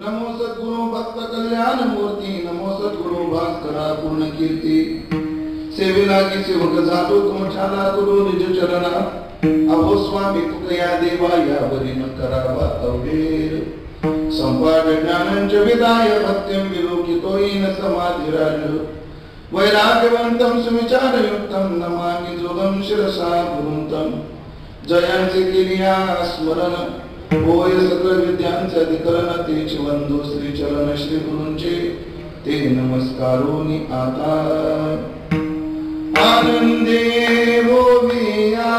नमो सद्गुरु भक्त कल्याण मूर्ती, नमो सद्गुरु भास्करा पूर्ण कीर्ती। सेवेला की सेवक झालो तुमच्याला गुरु निज चरणा, अहो स्वामी तुकया देवा यावरी न करावा अवघेर। संपाद ज्ञानंच विदाय भक्तिं विलोकितोयेन समाधिराज, वैराग्यवंतं सुविचारयुक्तं नमामि जोगं शिरसा गुरुंतं। जयांचे केलिया स्मरण होय सकल विद्यांचे अधिकरण, तेच वंदो श्री चरण श्री गुरूंचे ते नमस्कारोनी आता। आनंदे होविया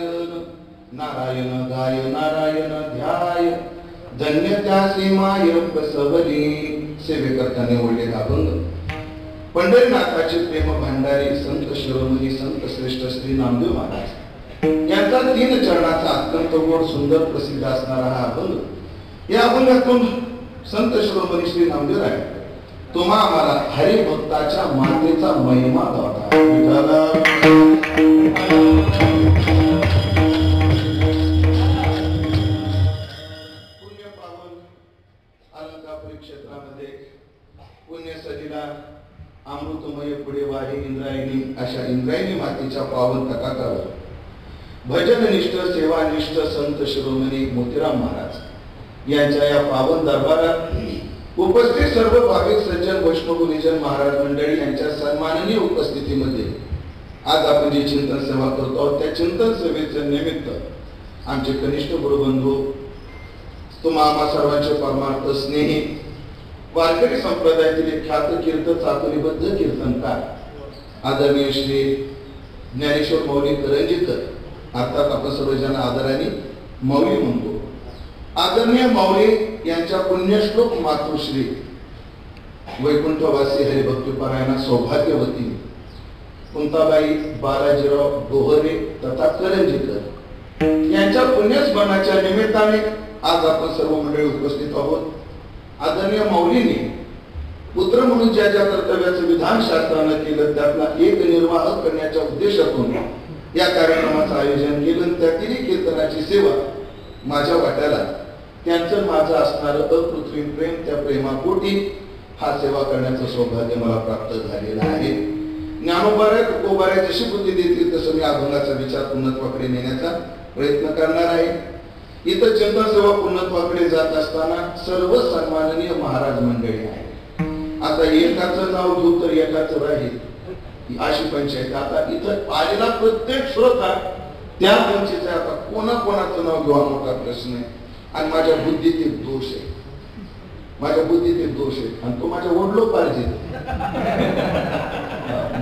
गाई नारायण गाय नारायण ध्याय, धन्य त्यासी माय बसवली। सेवेकर्त्याने ओढलेला अभंग पंढरीनाथाचे प्रेम भांडारी संत शिरोमणी संत श्रेष्ठ श्री नामदेव महाराज यांचा 3 चरणाचा अत्यंत गोड सुंदर प्रसिद्ध असणारा हा अभंग। या अभंगातून संत शिरोमणी श्री नामदेव राय तुम्हा आम्हाला हरिभक्ताच्या मातेचा महिमा गावता। पुण्य पावन अलंकापुरी क्षेत्रामध्ये पुण्य सलीला अमृतमय पुढे वाहे इंद्रायणी अशा इंद्रायणी मातेच्या पावन तकाकावर भजननिष्ठ सेवानिष्ठ संत शिरोमणी मोतीराम महाराज यांच्या या पावन दरबारात उपस्थित सर्व भाविक सज्जन वैष्णव गुरुजन महाराज मंडळी यांच्या सन्माननीय उपस्थितीमध्ये आज आपण जी चिंतन सेवा करतो आहोत त्या चिंतन सेवेचे निमित्त आमचे कनिष्ठ गुरुबंधू तुम्हा आम्हा सर्वांचे परमार्थ स्नेही वारकरी संप्रदायातील एक ख्यात कीर्त चातुर्यबद्ध कीर्तनकार आदरणीय श्री ज्ञानेश्वर माऊली करंजीकर अर्थात आपण सर्वजण आदराने माऊली म्हणतो. आदरणीय माऊली यांच्या पुण्यश्लोक मातृश्री वैकुंठवासी हरिभक्तीपरायणा सौभाग्यवती कुंताबाई बालाजीराव डोहरे तथा करंजीकर यांच्या पुण्यस्मरणाच्या निमित्ताने आज आपण सर्व मंडळी उपस्थित आहोत. आदरणीय माऊलींनी पुत्र म्हणून ज्या ज्या कर्तव्याचं विधान शास्त्रानं केलं त्यातला एक निर्वाह करण्याच्या उद्देशातून या कार्यक्रमाचं आयोजन केलं. त्यातील कीर्तनाची सेवा माझ्या वाट्याला त्यांचं माझं असणारं अकृत्रिम प्रेम त्या प्रेमापोटी हा सेवा करण्याचं सौभाग्य मला प्राप्त झालेलं आहे. ज्ञानोबाराय तुकोबाराय जशी बुद्धी देतील तसं मी अभंगाचा विचार पूर्णत्वाकडे नेण्याचा प्रयत्न करणार आहे. इथं चिंतन सेवा पूर्णत्वाकडे जात असताना सर्व सन्माननीय महाराज मंडळी आहे. आता एकाचं नाव घेऊ तर एकाचं राहील अशी पंचायत. आता इथं आलेला प्रत्येक श्रोता त्या पंचायत आता कोणाकोणाचं नाव घेऊ हा मोठा प्रश्न आहे. आणि माझ्या बुद्धीत एक दोष आहे, माझ्या बुद्धीत एक दोष आहे आणि तो माझ्या वडलो पाहिजे.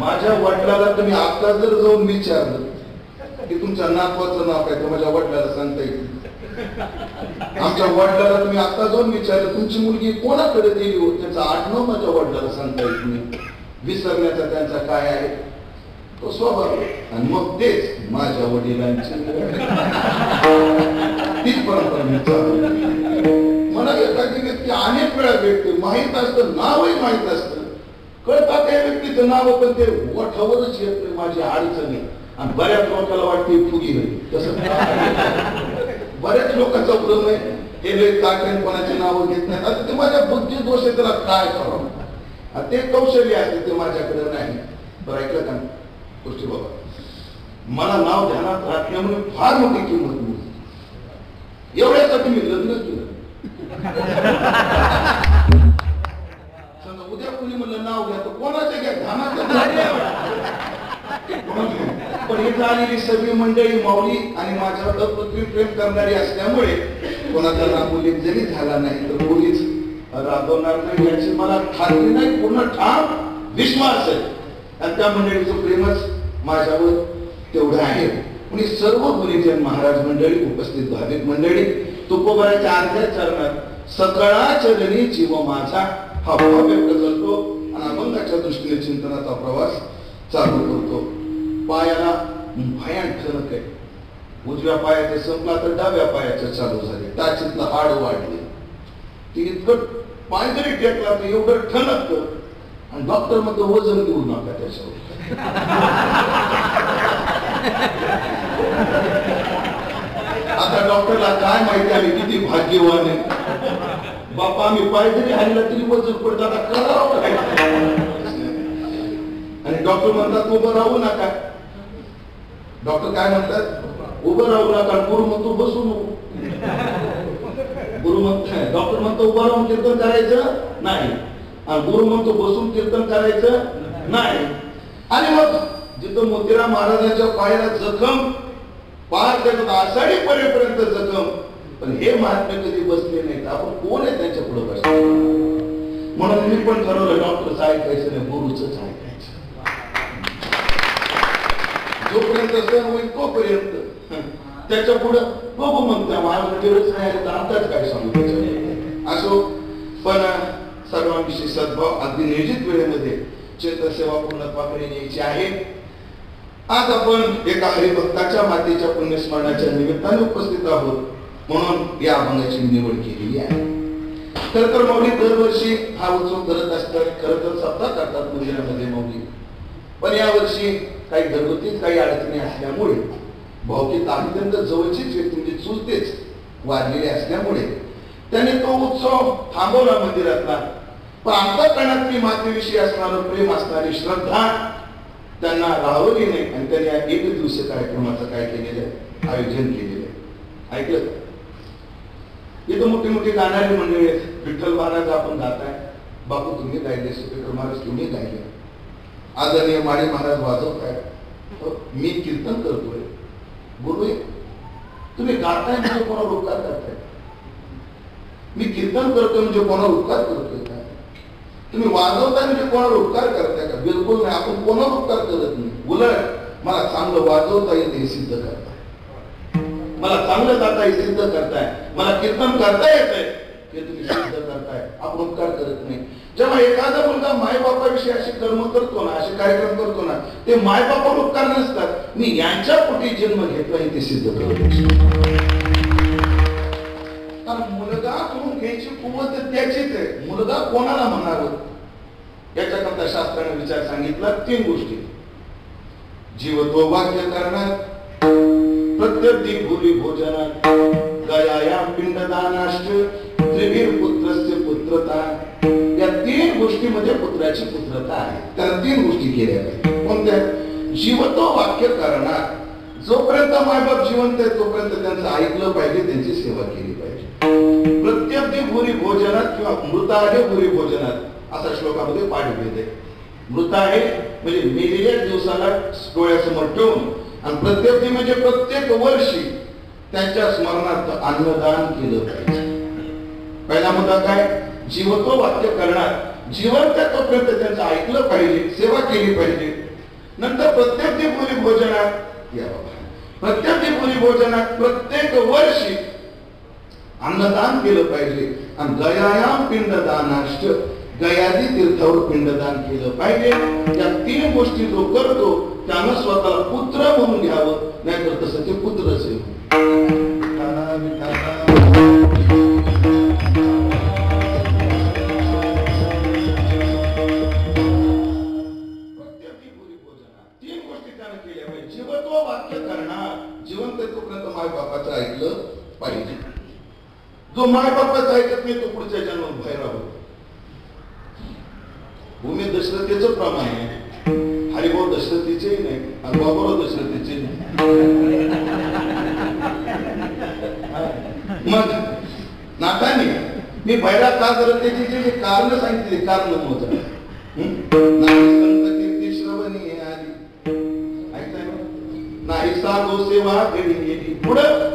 माझ्या वडिलाला तुम्ही आता जर जाऊन विचारलं की तुमच्या नातवाचं नाव काय तर माझ्या वडिलाला सांगता येईल. आमच्या वडिलाला तुम्ही आता जाऊन विचारलं तुमची मुलगी कोणाकडे दिली हो त्याचं आडनाव माझ्या वडिलाला सांगता येत नाही. विसरण्याचा त्यांचा काय आहे तो स्वभाव. आणि मग तेच माझ्या वडिलांची तीच परंपरा मी चालू. मला एखादी व्यक्ती अनेक वेळा भेटते, माहित असतं नावही माहित असतं, कळतात त्या व्यक्तीचं नाव पण ते ओठावरच येत नाही. माझी अडचण आहे आणि बऱ्याच लोकांना वाटते फुगी होईल तसं. बऱ्याच लोकांचा भ्रम आहे हे लय काटणपणाचे नाव घेत नाही. आता ते माझ्या बुद्धी दोष आहे, त्याला काय करावं ते कौशल्य असते ते माझ्याकडे नाही. बरं ऐकलं का गोष्टी बाबा, मला नाव ध्यानात राखण्यामुळे फार मोठी किंमत मिळते. एवढ्यासाठी मी लग्न केलं. उद्या कोणी म्हणलं नाव घ्या तर कोणाचं घ्या ध्यानात. पण इथं आलेली सगळी मंडळी माऊली आणि माझ्यावर अप्रतिम प्रेम करणारी असल्यामुळे कोणाचा नाव उल्लेख जरी झाला नाही तर कोणीच राबवणार नाही याची मला खात्री नाही, पूर्ण ठाम विश्वास आहे. आणि त्या मंडळीचं प्रेमच माझ्यावर तेवढं आहे. आणि सर्व गुरुजन महाराज मंडळी उपस्थित भाविक मंडळी तुकोबाराच्या अर्ध्या चरणात सकळा चरणी जीव माझा हा भाव व्यक्त करतो आणि अभंगाच्या दृष्टीने चिंतनाचा प्रवास चालू करतो. पायाला भयान ठणक आहे. उजव्या पायाचं संपला तर डाव्या पायाचं चालू झाले. टाचीतलं हाड वाढले. ते इतकं पाय जरी टेकला तर एवढं ठणक आणि डॉक्टर मध्ये वजन देऊ नका त्याच्यावर. आता डॉक्टरला काय माहिती आम्ही किती भाग्यवान आहे. बापा आम्ही पाय जरी हल्ला तरी वजन पडत आता करावं काय. आणि डॉक्टर म्हणतात उभं राहू नका. डॉक्टर काय म्हणतात उभं राहू नका. गुरु म्हणतो बसू नको. गुरु म्हणतो डॉक्टर म्हणतो उभं राहून कीर्तन करायचं नाही आणि गुरु म्हणतो बसून कीर्तन करायचं नाही. आणि मग जिथं मोतीराम महाराजांच्या पायाला जखम पार त्याच्यात आषाढी परेपर्यंत जखम, पण हे महात्मे कधी बसले नाहीत. आपण कोण आहे त्यांच्या पुढे बसले. म्हणून मी पण ठरवलं डॉक्टरचं ऐकायचं नाही, गुरुच ऐकायचं. जोपर्यंत सण होईल तोपर्यंत त्याच्या पुढे बघू म्हणतो महाराज नाही आताच काय सांगू असो. पण सर्वांविषयी सद्भाव अगदी नियोजित वेळेमध्ये चिंतन सेवा पूर्णत्वाकडे न्यायची आहे. आज आपण एका हरिभक्ताच्या मातेच्या पुण्यस्मरणाच्या निमित्ताने उपस्थित आहोत म्हणून या अभंगाची निवड केलेली आहे. खर तर माऊली दरवर्षी हा उत्सव करत असतात. खर तर सप्ताह करतात मंदिरामध्ये माऊली. पण यावर्षी काही घरगुती काही अडचणी असल्यामुळे भावकीत अत्यंत जवळचीच व्यक्ती म्हणजे चुलतेच वाढलेले असल्यामुळे त्याने तो उत्सव थांबवला मंदिरातला. पण अंतःकरणातली मातेविषयी असणारं प्रेम, असणारी श्रद्धा त्यांना राहवली नाही आणि त्यांनी एक दिवसीय कार्यक्रमाचं काय केलेलं, आयोजन केलेलं आहे. ऐकलं? इथं मोठी मोठी गाणारी मंडळी आहेत. विठ्ठल महाराज आपण गाताय, बापू तुम्ही गायले, सुपेकर महाराज तुम्ही गायले, आदरणीय माळी महाराज वाजवताय, मी कीर्तन करतोय, बोलूय. तुम्ही गाताय म्हणजे कोणावर उपकार करताय? मी कीर्तन करतोय म्हणजे कोणावर उपकार करतोय का? तुम्ही वाजवताय म्हणजे कोणावर उपकार करताय का? बिलकुल नाही. आपण कोणावर उपकार करत नाही. उलट मला चांगलं वाजवता येते हे सिद्ध करताय, मला चांगलं गाता हे सिद्ध करताय, मला कीर्तन करता येतंय हे तुम्ही सिद्ध करताय. आपण उपकार करत नाही. जेव्हा एखादा मुलगा मायबापाविषयी असे कर्म करतो ना, असे कार्यक्रम करतो ना, ते मायबापावर उपकार नसतात. मी यांच्या पोटी जन्म घेतला हे ते सिद्ध करतो. कारण मुलगा करून घ्यायची कुवत त्याचीच आहे. मुलगा कोणाला म्हणावं याच्याकरता शास्त्राने विचार सांगितला. 3 गोष्टी. जीवत्व वाक्य करणार, प्रत्येक भूरी भोजनात, गयायाम पिंडदानाष्ट, त्रिवीर पुत्रस्य पुत्रता. या 3 गोष्टीमध्ये पुत्राची पुत्रता आहे. त्याला 3 गोष्टी केल्या पाहिजे. कोणत्या? जीवत्व वाक्य करणार. जोपर्यंत मायबाप जिवंत आहे तोपर्यंत त्यांचं ऐकलं पाहिजे, त्यांची सेवा केली पाहिजे. प्रत्येक भूरी भोजनात किंवा मृत आहे भूरी भोजनात असा श्लोकामध्ये पाठवलेलं आहे. मृत आहे म्हणजे मेलेल्या दिवसाला डोळ्यासमोर ठेवून, आणि प्रत्येक म्हणजे प्रत्येक वर्षी त्यांच्या स्मरणार्थ अन्नदान केलं पाहिजे. पहिला मुद्दा काय? जीवत्व वाक्य करणार. जिवंत तोपर्यंत त्यांचं ऐकलं पाहिजे, सेवा केली पाहिजे. नंतर प्रत्येक भूरी भोजनात, प्रत्येक भूरी भोजनात प्रत्येक वर्षी अन्नदान केलं पाहिजे. आणि गयायाम पिंडदानाष्ट, गयादी तीर्थावर पिंडदान केलं पाहिजे. या 3 गोष्टी जो करतो त्यानं स्वतःला पुत्र म्हणून घ्यावं, नाहीतर तसं ते पुत्रच आहे. जीवत्व वाक्य करणार. जिवंत तोपर्यंत माय बापाचं ऐकलं पाहिजे. जो माय बापाचं ऐकत नाही तो पुढच्या जन्मात बाहेर राहतो. भूमी दशरथीचं प्रमाण आहे. हरिभाऊ दशरथीचेही नाही आणि बाबाराव दशरथीचे नाही. मग नातानी मी बैरा का करत त्याची जे कारण सांगितले, कारण नव्हतं. कीर्ती श्रवणी आली, ऐकताय ना? नाही साधू सेवा घडी गेली, पुढं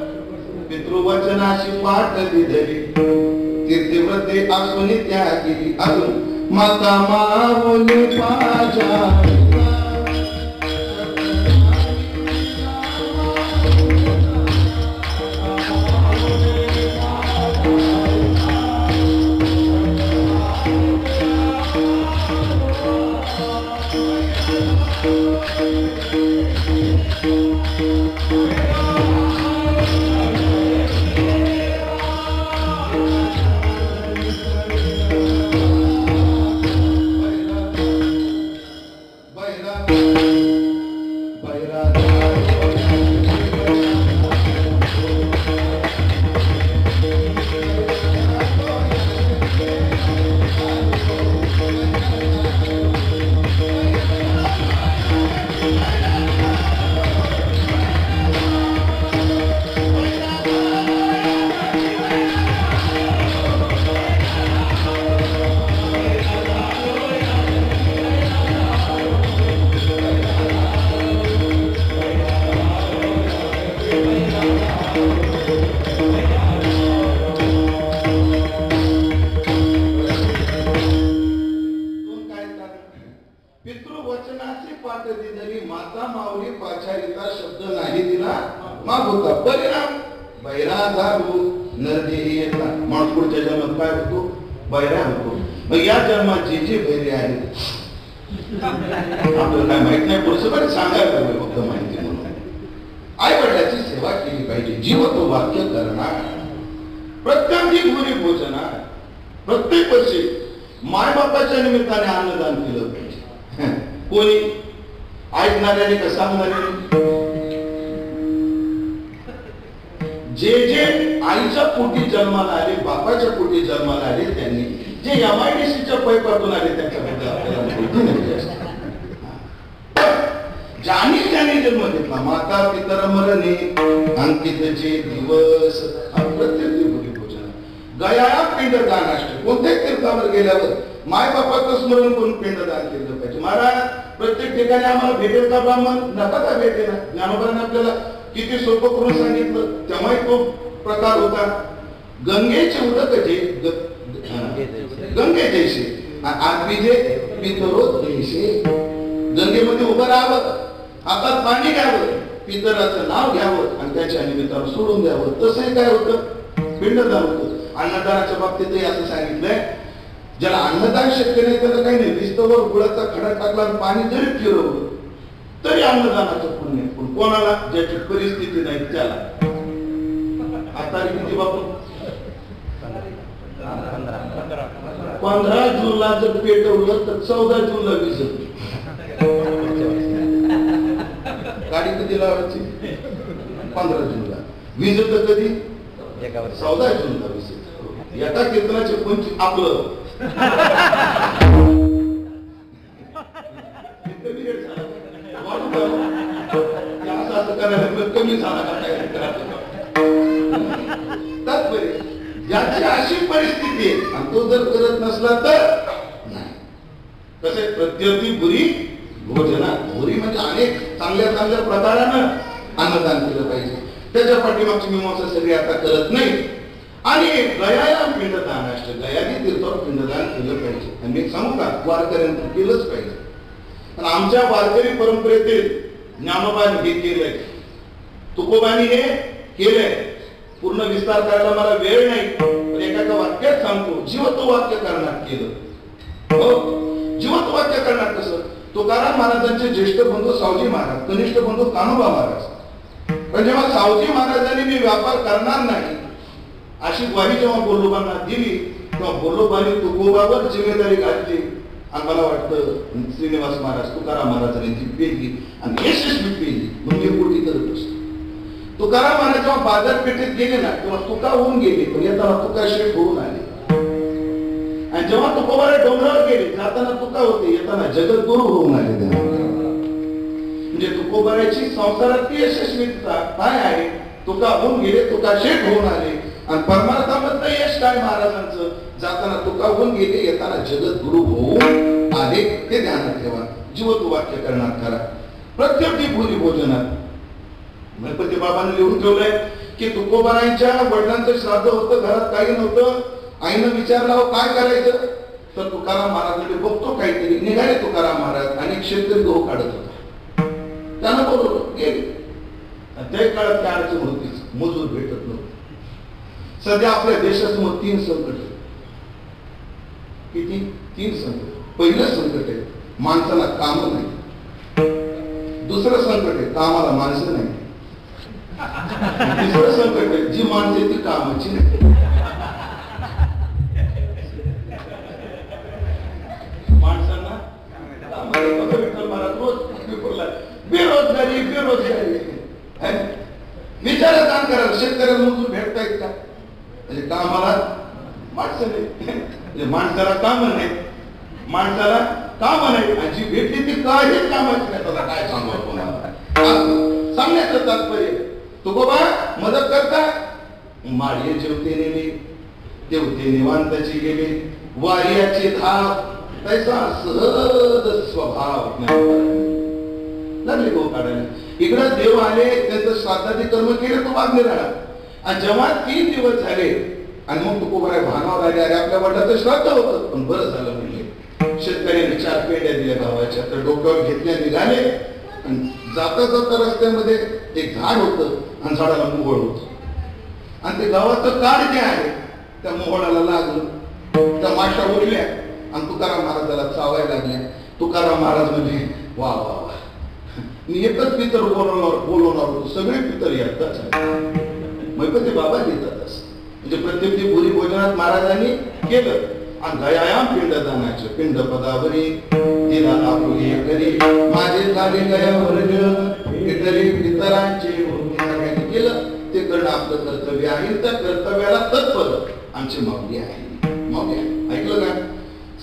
पितृवचनाशी पाठ दिधली, तीर्थव्रते असून त्या केली, अजून माता माऊली पाजा. पितृवचनाची पाठ दिली, माता माऊली पाचारिता शब्द नाही दिला मागोता. परिणाम बैरा झालो, नदी येता. माणूस पुढच्या जन्मात काय होतो? बैरा होतो. मग या जन्मात जे जे बैरे आहेत आपल्याला काय माहित नाही, पुढचं पण सांगायला पाहिजे फक्त माहिती म्हणून. आई वडिलाची सेवा केली पाहिजे. जीवत्व वाक्य करणार, प्रत्येक भूरी भोजनार, प्रत्येक वर्षी माय बापाच्या निमित्ताने अन्नदान केलं पाहिजे. कोणी ऐकणाऱ्याने का सांगणाऱ्याने? जे जे आईच्या पोटी जन्माला आले, बापाच्या पोटी जन्माला आले त्यांनी जे MIDCच्या पैपातून आले त्यांच्याबद्दल आपल्याला माहिती नाही. ज्याने जन्म घेतला माता पितर मरणे अंकितचे दिवस प्रत्येक भोजन गया पिंडदानाष्ट. कोणत्याही तीर्थावर गेल्यावर माय बापाचं स्मरण करून पिंडदान केलं पाहिजे. महाराज प्रत्येक ठिकाणी आम्हाला भेटेल का ब्राह्मण? नका का भेटेल. ज्ञानोबाने आपल्याला किती सोपं करून सांगितलं. तेव्हाही तो प्रकार होता. गंगेचे उदक गंगे जैसे आत्मीजे पितरोत जैसे. गंगेमध्ये उभं राहावं, हातात पाणी घ्यावं, पितराचं नाव घ्यावं आणि त्याच्या निमित्तानं सोडून द्यावं. तसंही काय होतं? पिंडदान होतं. अन्नदानाच्या बाबतीतही असं सांगितलंय, ज्याला अन्नदान शक्य नाही त्याला काही नाही. विस्तवर गुळाचा खडा टाकला आणि पाणी जरी फिरवलं तरी अन्नदानाचं पुण्य. पण कोणाला? ज्याची परिस्थिती नाही त्याला. आता किती बापू? 15 जूनला जर पेटवलं तर 14 जूनला विजत. गाडी कधी लावायची? 15 जूनला. विजत कधी? 14 जूनला विजत. एका कीर्तनाचे 25 आपलं कमी झाला तात्पर्य ज्याची अशी परिस्थिती आहे आणि तो जर करत नसला तर नाही. कसे प्रत्यर्थी बुरी भोजना. भुरी म्हणजे अनेक चांगल्या चांगल्या प्रकारानं अन्नदान केलं पाहिजे. त्याच्या पाठीमागची मीमांसा सगळी आता करत नाही. आणि गयाला पिंडदान असते. गयाने तीर्थावर पिंडदान केलं पाहिजे. आणि मी सांगू का, वारकऱ्यांनी केलंच पाहिजे. पण आमच्या वारकरी परंपरेतील ज्ञानोबाने हे केलंय, तुकोबानी हे केलंय. पूर्ण विस्तार करायला मला वेळ नाही, पण एका वाक्यात सांगतो. जिवंत वाक्य करण्यात केलं. हो, जिवंत वाक्य करण्यात कसं? तुकाराम महाराजांचे ज्येष्ठ बंधू सावजी महाराज, कनिष्ठ बंधू कान्होबा महाराज. पण जेव्हा सावजी महाराजांनी मी व्यापार करणार नाही अशी ग्वाही जेव्हा बोल्लोबांना दिली, तेव्हा बोल्लोबांनी तुकोबावर जिम्मेदारी घातली. आणि मला वाटतं श्रीनिवास महाराज तुकाराम महाराजांनी ती पेली आणि यशस्वी पेली. म्हणजे कोटी करत असतो. तुकाराम महाराज जेव्हा बाजारपेठेत गेले ना तेव्हा तुका होऊन गेले, पण येताना तुका शेठ होऊन आले. आणि जेव्हा तुकोबाला डोंगरावर गेले, जाताना तुका होते, येताना जगद्गुरु होऊन आले. म्हणजे तुकोबाची संसारातली यशस्वीता काय आहे? तुका होऊन गेले, तुका शेठ होऊन आले. आणि परमार्थामधलं यश काय महाराजांचं? जाताना तुका होऊन गेले, येताना जगद्गुरु होऊन आले. ते ध्यानात ठेवा. जीवत वाक्य करण्यात करा. प्रत्येक भूरी भोजनात गणपती बाबांनी लिहून ठेवलंय की तुकोबारायांच्या वडिलांचं श्राद्ध होतं, घरात काही नव्हतं. आईनं विचारलं काय करायचं? तर तुकाराम महाराजांनी बघतो काहीतरी. निघाले तुकाराम महाराज. अनेक शेतकरी गहू काढत होता. त्यांना बोलवलं, गेले. त्या काळात काय अडचण होतीच, मजूर भेटत नव्हते. सध्या आपल्या देशासमोर 3 संकट आहेत. किती? 3 संकट. पहिलं संकट आहे माणसाला काम नाही. दुसरं संकट आहे कामाला माणसं नाही. तिसरं संकट आहे जी माणसं ती कामाची नाही. माणसांना बेरोजगारी बेरोजगारी. विचारा दान करा. शेतकऱ्याला मजूर भेटतायत का? म्हणजे कामाला माणसं नाही. माणसाला काम नाही, माणसाला काम नाही. आणि जी भेटली ती काही कामाची नाही. त्याला काय सांगू तुम्हाला? सांगण्याचं तात्पर्य तुकोबा मदत करता. माळी जेवते नेले, देवते निवांताची गेले. वार्याची धाप तैसा सहज स्वभाव लागले गहू काढायला. इकडे देव आले, त्यांचं श्राद्धाचे कर्म केले, तो मागणे राहिला. आणि जेव्हा 3 दिवस झाले आणि मग तुकोबाराय भानावर आले, अरे आपल्या वडिलांचं श्राद्ध होतं. पण बरं झालं म्हणजे शेतकऱ्यांनी 4 पेंड्या दिल्या गावाच्या. तर डोक्यावर घेतल्या, निघाले. आणि जाता जाता रस्त्यामध्ये एक झाड होतं आणि झाडाला मोहोळ होत. आणि ते गावाचं काळ जे आहे त्या मोहोळाला लागलं. त्या माशा उरल्या आणि तुकाराम महाराजाला चावायला लागल्या. तुकाराम महाराज म्हणजे वा वा वा, मी एकच पितर बोलवणार होतो, सगळे पितर येतात. मग ते बाबा लिहितात असं. म्हणजे प्रत्येक भुरी भोजनात महाराजांनी केलं. आणि गयायाम पिंडदानाचे पिंड पदावरी दिला आपुले करी माझे झाले गयावर इतरी पितरांचे केलं. ते करणं आपलं कर्तव्य आहे. त्या कर्तव्याला तत्पर आमची माऊली आहे. माऊली ऐकलं का?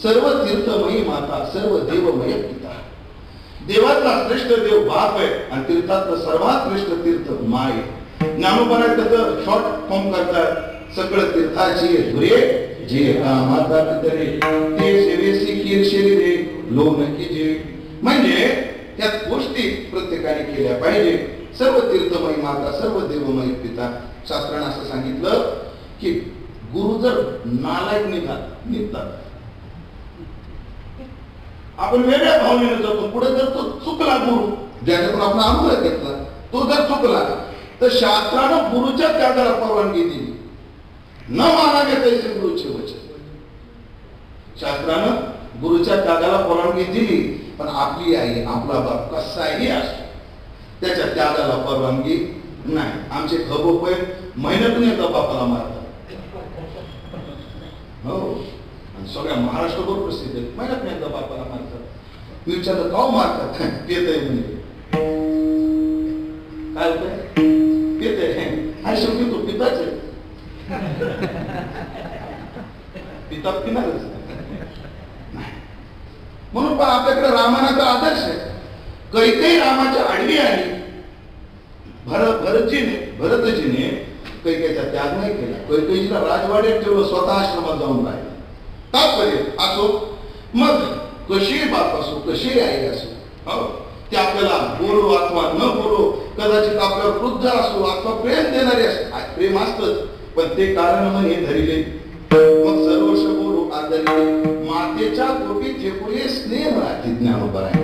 सर्व तीर्थमयी माता, सर्व देवमय पिता. देवातला श्रेष्ठ देव बाप आहे आणि तीर्थातलं सर्वात श्रेष्ठ तीर्थ माय. ज्ञानोबा त्याचं शॉर्ट फॉर्म करतात, सगळं तीर्थाची धुरे जे माता पितरे ते सेवेसी खीर शरीरे लोन कीजे. म्हणजे त्या गोष्टी प्रत्येकाने केल्या पाहिजे. सर्व तीर्थमयी माता, सर्व देवमय पिता. शास्त्राने असं सांगितलं की गुरु जर नालायक निघतात, आपण वेगळ्या भावनेने जातो पुढे. जर तो चुकला गुरु, ज्याच्यातून आपण अनुभव घेतला, तो जर चुकला तर शास्त्रानं गुरुच्या त्यागाला परवानगी दिली. न मानावे तैसे गुरुचे वचन. शास्त्रानं गुरुच्या त्यागाला परवानगी दिली, पण आपली आई, आपला बाप कसाही असतो त्याच्या त्यागाला परवानगी नाही. आमचे खबोप महिन्यातून एकदा बापाला मारतात. हो, सगळ्या महाराष्ट्रभर प्रसिद्ध आहे. महिन्यातून एकदा बापाला मारतात. मी विचारलं का मारतात? पेतय म्हणजे काय होतंय? पेतय. हा शेवटी तो पिताच आहे. पिता पिणारच म्हणून. पण आपल्याकडे रामायणाचा आदर्श आहे. कैकेयी रामाच्या आडवी आली. भरतजीने कैकेयीचा त्याग नाही केला. कैकेयीला राजवाड्यात ठेवलं, स्वतः आश्रमात जाऊन राहिला. तात्पर्य असो, मग कशी बाप असो, कशी आई असो, ते आपल्याला बोलू अथवा न बोलू, कदाचित आपल्यावर क्रुद्ध असो अथवा प्रेम देणारे असो, प्रेम असतच, पण ते कारण म्हणे धरिले. मग सर्वर्ष बोलू आदरिले. मातेच्या पोटी ठेपुरे स्नेह राहते. ज्ञानोबा आहे.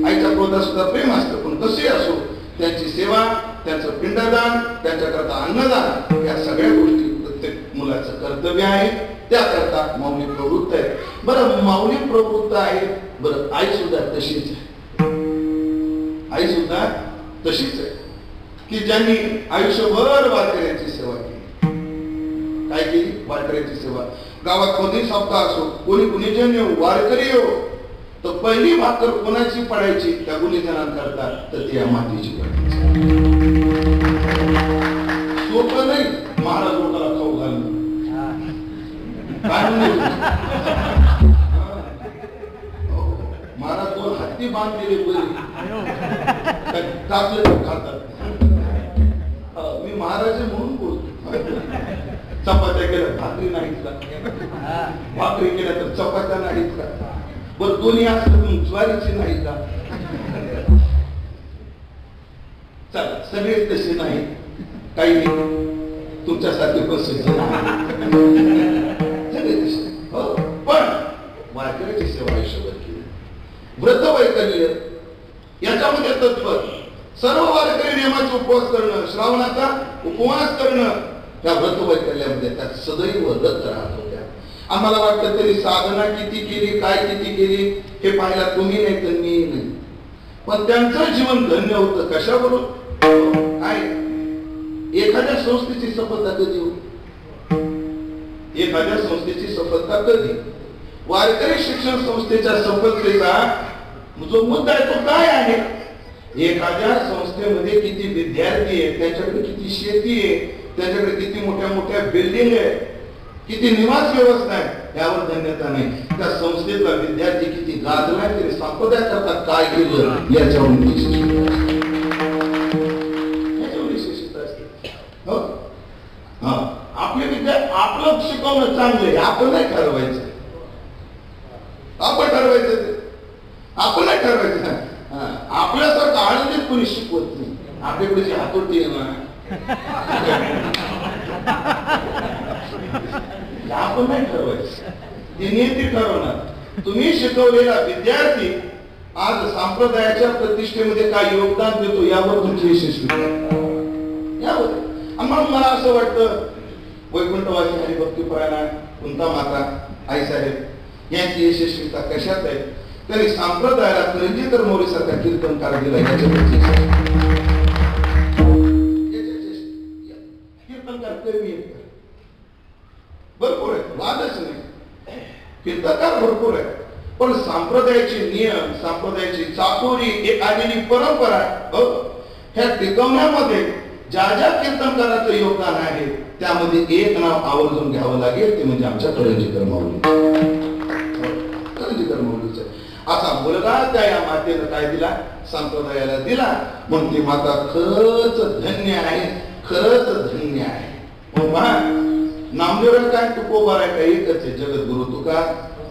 आईच्या क्रोधात सुद्धा प्रेम असतं, पण कसे असो त्यांची सेवा, त्यांचं पिंडदान, त्यांच्याकरता अन्नदान, या सगळ्या गोष्टी प्रत्येक मुलाचं कर्तव्य आहे. त्याकरता माऊली प्रवृत्त आहे. बरं, माऊली प्रवृत्त आहे. बरं, आई सुद्धा तशीच आहे. आई सुद्धा तशीच आहे की ज्यांनी आयुष्यभर वारकऱ्यांची सेवा केली. काय केली? वारकऱ्यांची सेवा. गावात कोणी सप्ताह असो, कोणी गुणीजन येऊ, वारकरी येऊ, तर पहिली भाकर कोणाची पडायची त्या गुणीजनांकरता, तर ती या मातीची पडायची. सोपं नाही महाराज लोकांना खाऊ घालणं. काय महाराज दोन हत्ती बांधलेले टाकले खातात. मी महाराज म्हणून बोलतो. चपात्या केल्या भाकरी नाहीत का? भाकरी केल्या तर चपात्या नाहीत का? बरं, दोन्ही असं ज्वारीची नाही का? चला, सगळे तसे नाही, काही तुमच्यासारखे प्रसिद्ध सगळे तसे. हो, पण वारकऱ्याची सेवा आयुष्यभर केली. व्रत वैकल्य याच्यामध्ये तत्पर. सर्व वारकरी नियमाचे उपवास करणं, श्रावणाचा उपवास करणं, त्या व्रत वैकल्यामध्ये त्या सदैव रत राहत होत्या. आम्हाला वाटतं तरी साधना किती केली, काय किती केली हे पाहायला तुम्ही नाही तर मी नाही, पण त्यांचं जीवन धन्य होतं. कशावरून? काय? एखाद्या संस्थेची सफलता कधी होती? एखाद्या संस्थेची सफलता कधी? वारकरी शिक्षण संस्थेच्या सफलतेचा जो मुद्दा आहे तो काय आहे? एखाद्या संस्थेमध्ये किती विद्यार्थी आहेत, त्यांच्याकडे किती शेती आहे, त्यांच्याकडे किती मोठ्या मोठ्या बिल्डिंग आहे, किती निवास व्यवस्था आहे, यावर धन्यता नाही. त्या संस्थेतला विद्यार्थी किती गाजला, तरी संप्रदाय करतात काय केलं याच्यावर विशेषता असते. हो, आपले विद्यार्थी आपलं शिकवणं चांगलं, आपण नाही ठरवायचं. आपण ठरवायचं ते आपण नाही ठरवायचं. आपल्यासारखं आनंदीत कोणी शिकवत नाही. आपल्याकडे जी हातोटी आहे ना, आपण नाही ठरवायचं, ती नियती ठरवणार. तुम्ही शिकवलेला विद्यार्थी आज संप्रदायाच्या प्रतिष्ठेमध्ये काय योगदान देतो यावर तुमची यशस्वी यावर. म्हणून मला असं वाटतं, वैकुंठवासी हरिभक्तीपरायण कुंता माता आईसाहेब यांची यशस्वीता कशात आहे? तरी संप्रदायाला करंजीकर मौली सारखा कीर्तनकार दिला. कीर्तनकार कमी भरपूर आहे, वादच नाही. कीर्तनकार भरपूर आहे, पण संप्रदायाचे नियम, संप्रदायाची चाकोरी, एक आलेली परंपरा ह्या टिकवण्यामध्ये ज्या ज्या कीर्तनकाराचं योगदान आहे त्यामध्ये एक नाव आवर्जून घ्यावं लागेल, ते म्हणजे आमच्या करंजीकर मौली. असा मुलगा त्या या मातेनं काय दिला, संप्रदायाला दिला. म्हणून ती माता खरंच धन्य आहे, खरंच धन्य आहे. नामदेव काय तुकोबा आहे का एकच आहे, जगद्गुरु तुका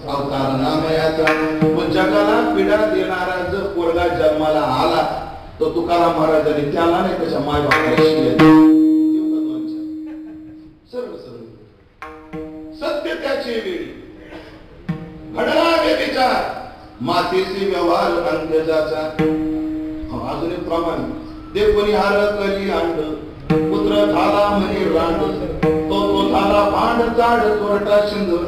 अवतार नामयाचा. पण जगाला पीडा देणारा जर पोरगा जन्माला आला तर तुकाराम महाराजांनी त्याला नाही त्याच्या माय बापाला सर्व सत्य त्याची वेळी घडला विचार मातेचे व्यवहार अंत्यजाचा. अजून एक प्रमाण दे कोणी हार कली अंड पुत्र झाला म्हणे रांड तो झाला भांड जाड चोरटा शिंदळ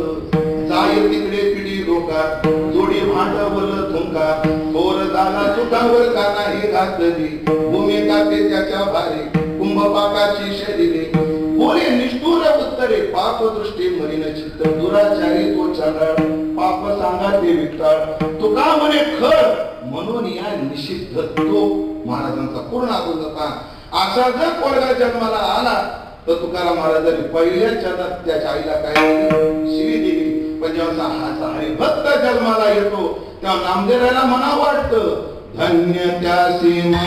जाय तिकडे पिढी लोका जोडी भांडवल थुंका बोर झाला चुकावर का नाही घातली भूमिका ते त्याच्या भारी कुंभपाकाची शरीरे बोले निष्ठुर उत्तरे पाप दृष्टी मलिन चित्त दुराचारी तो चांडाळ पाप सांगा ते विकटाळ तुका म्हणे खर म्हणून या निषिद्ध तो महाराजांचा पूर्ण आदर होता. असा जर पोरगा जन्माला आला तर तुकाराम महाराजांनी पहिल्या जन्मात त्याच्या आईला काय शिवी दिली. पण जेव्हा हा हरिभक्त जन्माला येतो तेव्हा नामदेवाला मना वाटतं धन्य त्या सीमा.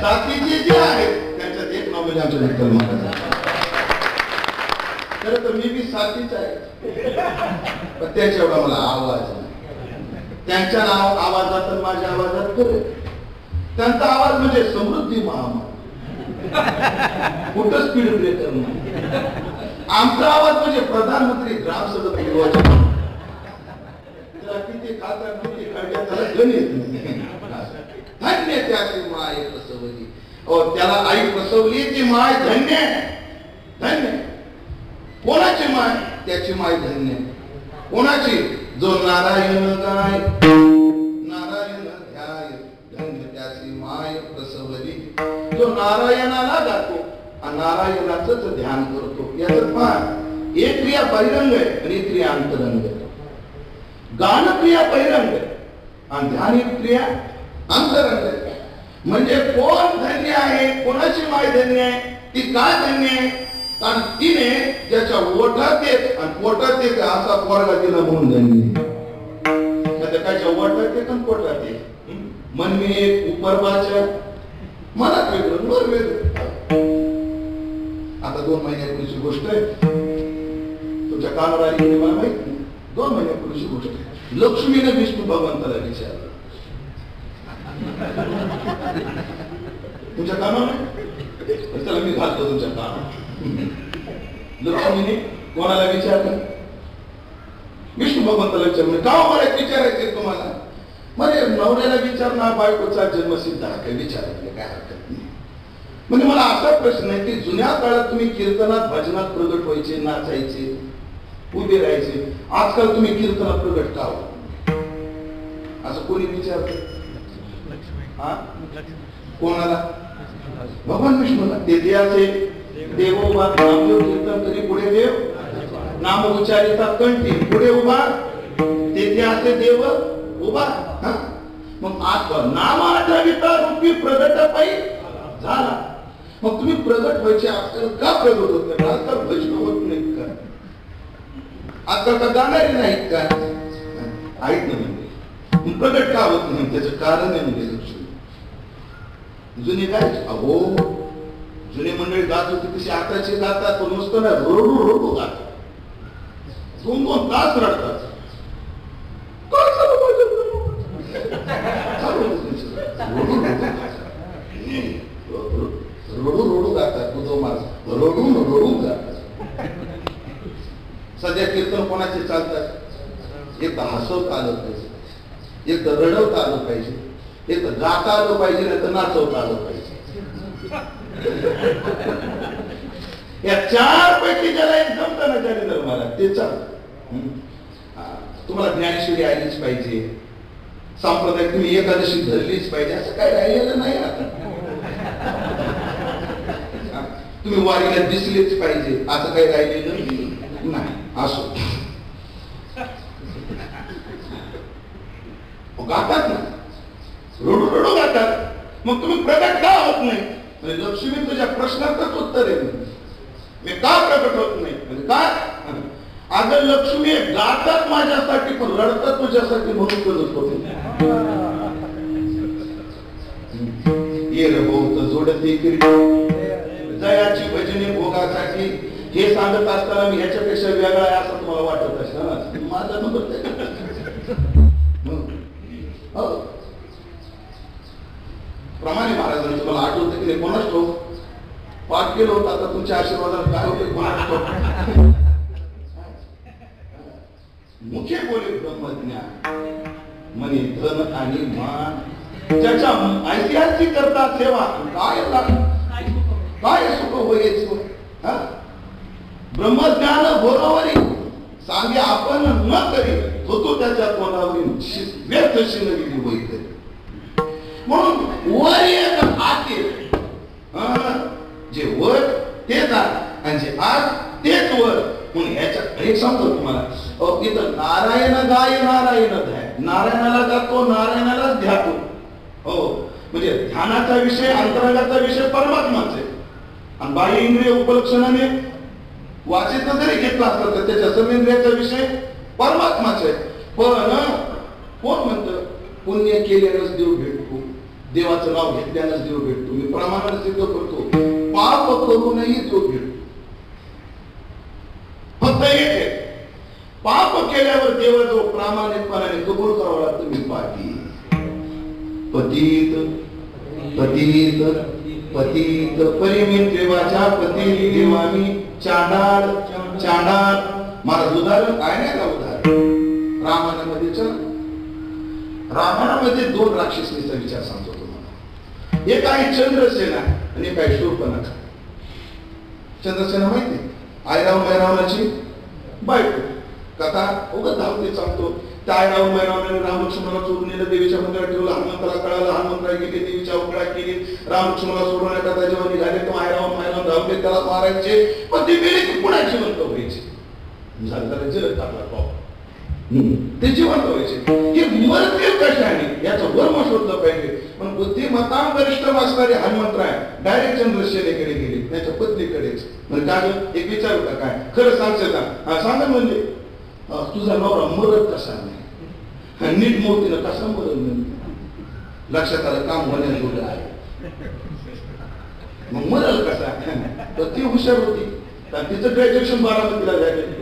साथीचे जे आहेत त्यांच्यात एक नाव म्हणजे आमच्या विठ्ठल महाराज. खरं तर मी बी साथीच आहे पण त्यांच्या एवढा मला आवाज त्यांच्या नाव आवाजात माझ्या आवाजात फरक. त्यांचा आवाज म्हणजे समृद्धी महामार्ग कुठं स्पीड ब्रेकर नाही. आमचा आवाज म्हणजे प्रधानमंत्री ग्राम सडक योजना. किती खातात किती काढल्या त्याला गणित धन्य त्याची माय प्रसवली. त्याला आई प्रसवली ती माय धन्य धन्य. कोणाची माय? त्याची माय धन्य. कोणाची? जो नारायण गाय नारायण ध्याय धन्य त्याची माय प्रसवली. जो नारायणाला गातो आणि नारायणाचंच ध्यान करतो. याचं फार एक क्रिया बहिरंग आहे आणि एक क्रिया अंतरंग आहे. गान क्रिया बहिरंग आणि ध्यान क्रिया अंतरंग आहे. म्हणजे कोण धन्य आहे? कोणाची माय धन्य आहे? ती काय धन्य आहे? कारण तिने ज्याच्या ओठात येत आणि पोटात येत असा पोरगा दिला म्हणून त्यांनी त्याच्या ओठात येत आणि पोटात येत मन मी एक उपरबाच्या मनात वेगळं वर वेगळं. आता 2 महिन्यापूर्वीची गोष्ट आहे, तुमच्या कानावर आली मला माहित नाही. 2 महिन्यापूर्वीची गोष्ट आहे. लक्ष्मीने विष्णू भगवंताला विचारलं, तुमच्या कानावर त्याला मी घालतो तुमच्या कानावर. लक्ष्मीने कोणाला विचारलं? विष्णू भगवंताला विचारलं. का मला विचारायचे तुम्हाला? म्हणजे नवऱ्याला विचारणार बायकोचा जन्मसिद्ध हा काही विचारायला काय हरकत नाही. म्हणजे मला असा प्रश्न आहे की जुन्या काळात तुम्ही कीर्तनात भजनात प्रगट व्हायचे, नाचायचे, उभे राहायचे. आजकाल तुम्ही कीर्तनात प्रगट का होत असं कोणी विचारत? कोणाला? भगवान विष्णूला. ते देवाचे देव उभा, नामदेव कीर्तन करी पुढे देव, नाम उच्चारिता कंठी पुढे उभा, तेथे असे देव उभा. मग आता नाम आठविता रूपी प्रगट पायी झाला. मग तुम्ही प्रगट व्हायचे आजकाल का प्रगट होत नाही? आजकाल भजन होत नाहीत का? आजकाल का गाणारे नाहीत का? आहेत ना. म्हणजे प्रगट का होत नाही? त्याचं कारण आहे म्हणजे लक्ष्मी. जुने काय अहो जुने मंडळी गात होती तशी आताचे गातात, पण नुसतं ना रडू रडू गातात. 2-2 तास रडतात. रडू रडू गातात. रडून रडून गातात. सध्या कीर्तन कोणाचे चालतात? एक तर हसवता आलं पाहिजे, एक तर रडवता आलं पाहिजे, एक तर गाता आलं पाहिजे, नाही तर नाचवता आलं पाहिजे. या 4 पैकी ज्याला एक जमतं ना ज्याने धर्माला ते चालतं. तुम्हाला ज्ञानेश्वरी आलीच पाहिजे, सांप्रदायिक तुम्ही एकादशी धरलीच पाहिजे असं काही राहिलेलं नाही. आता तुम्ही वारीला दिसलेच पाहिजे असं काही राहिलेलं नाही. असो गातात ना, रडू रडू गातात. मग तुम्ही प्रगट का होत नाही? लक्ष्मी तुझ्या प्रश्नातच उत्तर आहे. मी का प्रगट होत नाही? म्हणजे काय? अगं लक्ष्मी गातात माझ्यासाठी पण रडतात तुझ्यासाठी म्हणून प्रगट होते. ये रभोत जोडते जयाची भजनी भोगासाठी हे सांगत असताना मी ह्याच्यापेक्षा वेगळा आहे असं तुम्हाला वाटत असणार. माझा नंबर प्रमाणे महाराजांनी तुम्हाला आठवतं की नाही कोणाच ठोक पाठ केलं होतं. आता तुमच्या आशीर्वादाला काय होतं कोणाच ठोक. मुखे बोले ब्रह्मज्ञान म्हणे धन आणि मान ज्याच्या ऐतिहासिक करता सेवा काय सुख होईल. ब्रह्मज्ञान बरोबरी सांगे आपण न करी होतो त्याच्या तोंडावरील व्यर्थ शिनगिरी होईल. म्हणून वर एक आत येत. जे वर तेच आत आणि जे आत तेच वर. म्हणून याच्यात एक सांगतो तुम्हाला, इथं नारायण गाय नारायण ध्याय, नारायणाला गातो नारायणालाच ध्यातो. हो म्हणजे ध्यानाचा विषय अंतरांगाचा विषय परमात्माच आहे. आणि बाह्य इंद्रिय उपलक्षणाने वाचित जरी घेतला असला तर त्याच्या सर्वेंद्रियाचा विषय परमात्माच आहे. पण कोण म्हणतं पुण्य केल्यानंच देव भेटतो, देवाचं नाव घेतल्यानंच देव भेटतो. मी प्रमाणाने सिद्ध करतो पाप करूनही देव भेटतो. फक्त एक आहे, पाप केल्यावर देव जो प्रामाणिकपणाने कबूल करावा लागतो. मी पापी पतित पतित पतित परिमित देवाच्या पती देवामी चांडाळ चांडाळ. महाराज उदाहरण काय नाही का? उदाहरण रामायणामध्ये चल, रामायणामध्ये 2 राक्षसीचा विचार सांगतो तुम्हाला. एक आहे चंद्रसेना आणि एक आहे शूर्पणखा. चंद्रसेना माहिती आयराव मैरावनाची बायको. कथा उगाच धावते सांगतो. त्या आयराव मैरावनाने राम लक्ष्मणाला चोरून नेलं, देवीच्या मंदिरात ठेवलं. हनुमंताला कळालं, हनुमंतराय गेले, देवीच्या उकळा केली. राम लक्ष्मणाला सोडवण्याकरता जेव्हा निघाले तेव्हा आयराव मैराव धावले, त्याला मारायचे. पण ते वेळी की पुन्हा जिवंत व्हायचे. झालं जलद टाकला पाव, ते जिवंत व्हायचे. हे मरतील कशाने याचा वर्म शोधलं पाहिजे. पण बुद्धिमत्ता वरिष्ठ असणारे हनुमंतराय डायरेक्ट चंद्रसेनेकडे गेले, त्याच्या पत्नीकडेच. म्हणजे काय एक विचारू का, काय खरं सांगते का? हा सांगा. म्हणजे तुझा नवरा मरत कसा नाही, नीट मोतीनं कसा मरत नाही, लक्षात आलं काम होण्याजोगं आहे, मग मरल कसा? तर ती हुशार होती, तर तिचं ग्रॅज्युएशन बारामतीला झालं.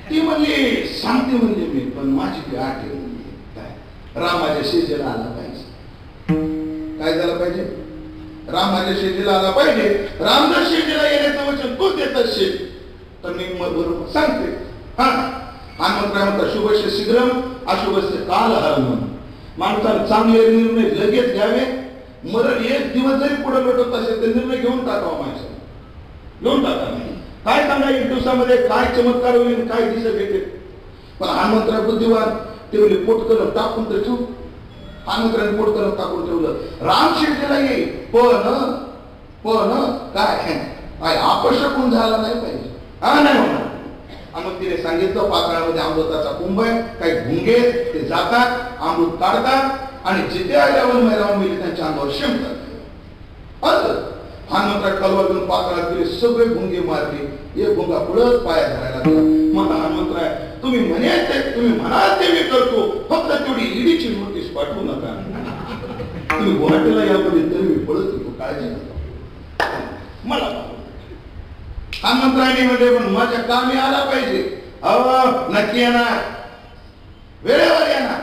ती म्हणली सांगते म्हणजे मी, पण माझी ती आठ आहे म्हणजे काय, रामाच्या शेजेला आला पाहिजे. काय झालं पाहिजे? रामाच्या शेजेला आला पाहिजे. राम जर शेजेला येण्याचं वचन तू देत असशील तर मी बरोबर सांगते. हा हनुमंतराय म्हणतात शुभस्य शीघ्रम अशुभस्य कालहरणम. माणसाने चांगले निर्णय लगेच घ्यावे. मरण एक दिवस जरी पुढे लोटत असेल तर निर्णय घेऊन टाकावा. माणसाने घेऊन टाकावा. काय सांगा एक दिवसामध्ये काय चमत्कार होईल, काय दिसत भेटेल. पण हनुमंतराय बुद्धिवान, ते बोलले पोटकलं टाकून तर ठेवू. हनुमंतराने पोटकलं टाकून ठेवलं. राम शेतीला येईल पण काय अपशकून झाला नाही पाहिजे. हा नाही होणार. मग तिने सांगितलं पात्रामध्ये अमृताचा कुंभ आहे, काही भुंगे ते जातात, अमृत काढतात आणि जिथे आल्यावर मैरावून मिळेल त्यांच्या अंगावर शिंपतात. हनुमंतराय तलवार घेऊन पात्रात गेले, सगळे भुंगे मारले. एक भुंगा पुढं पाया धरायला लागला. मग हनुमंतराय तुम्ही म्हणाल ते मी करतो, फक्त तेवढी ईडीची नोटीस पाठवू नका. तुम्ही गुवाहाटीला यामध्ये तरी मी पळत येतो, काळजी नका मला. हनुमंतरायने म्हणजे पण माझ्या कामी आला पाहिजे. नक्की येणार, वेळेवर येणार.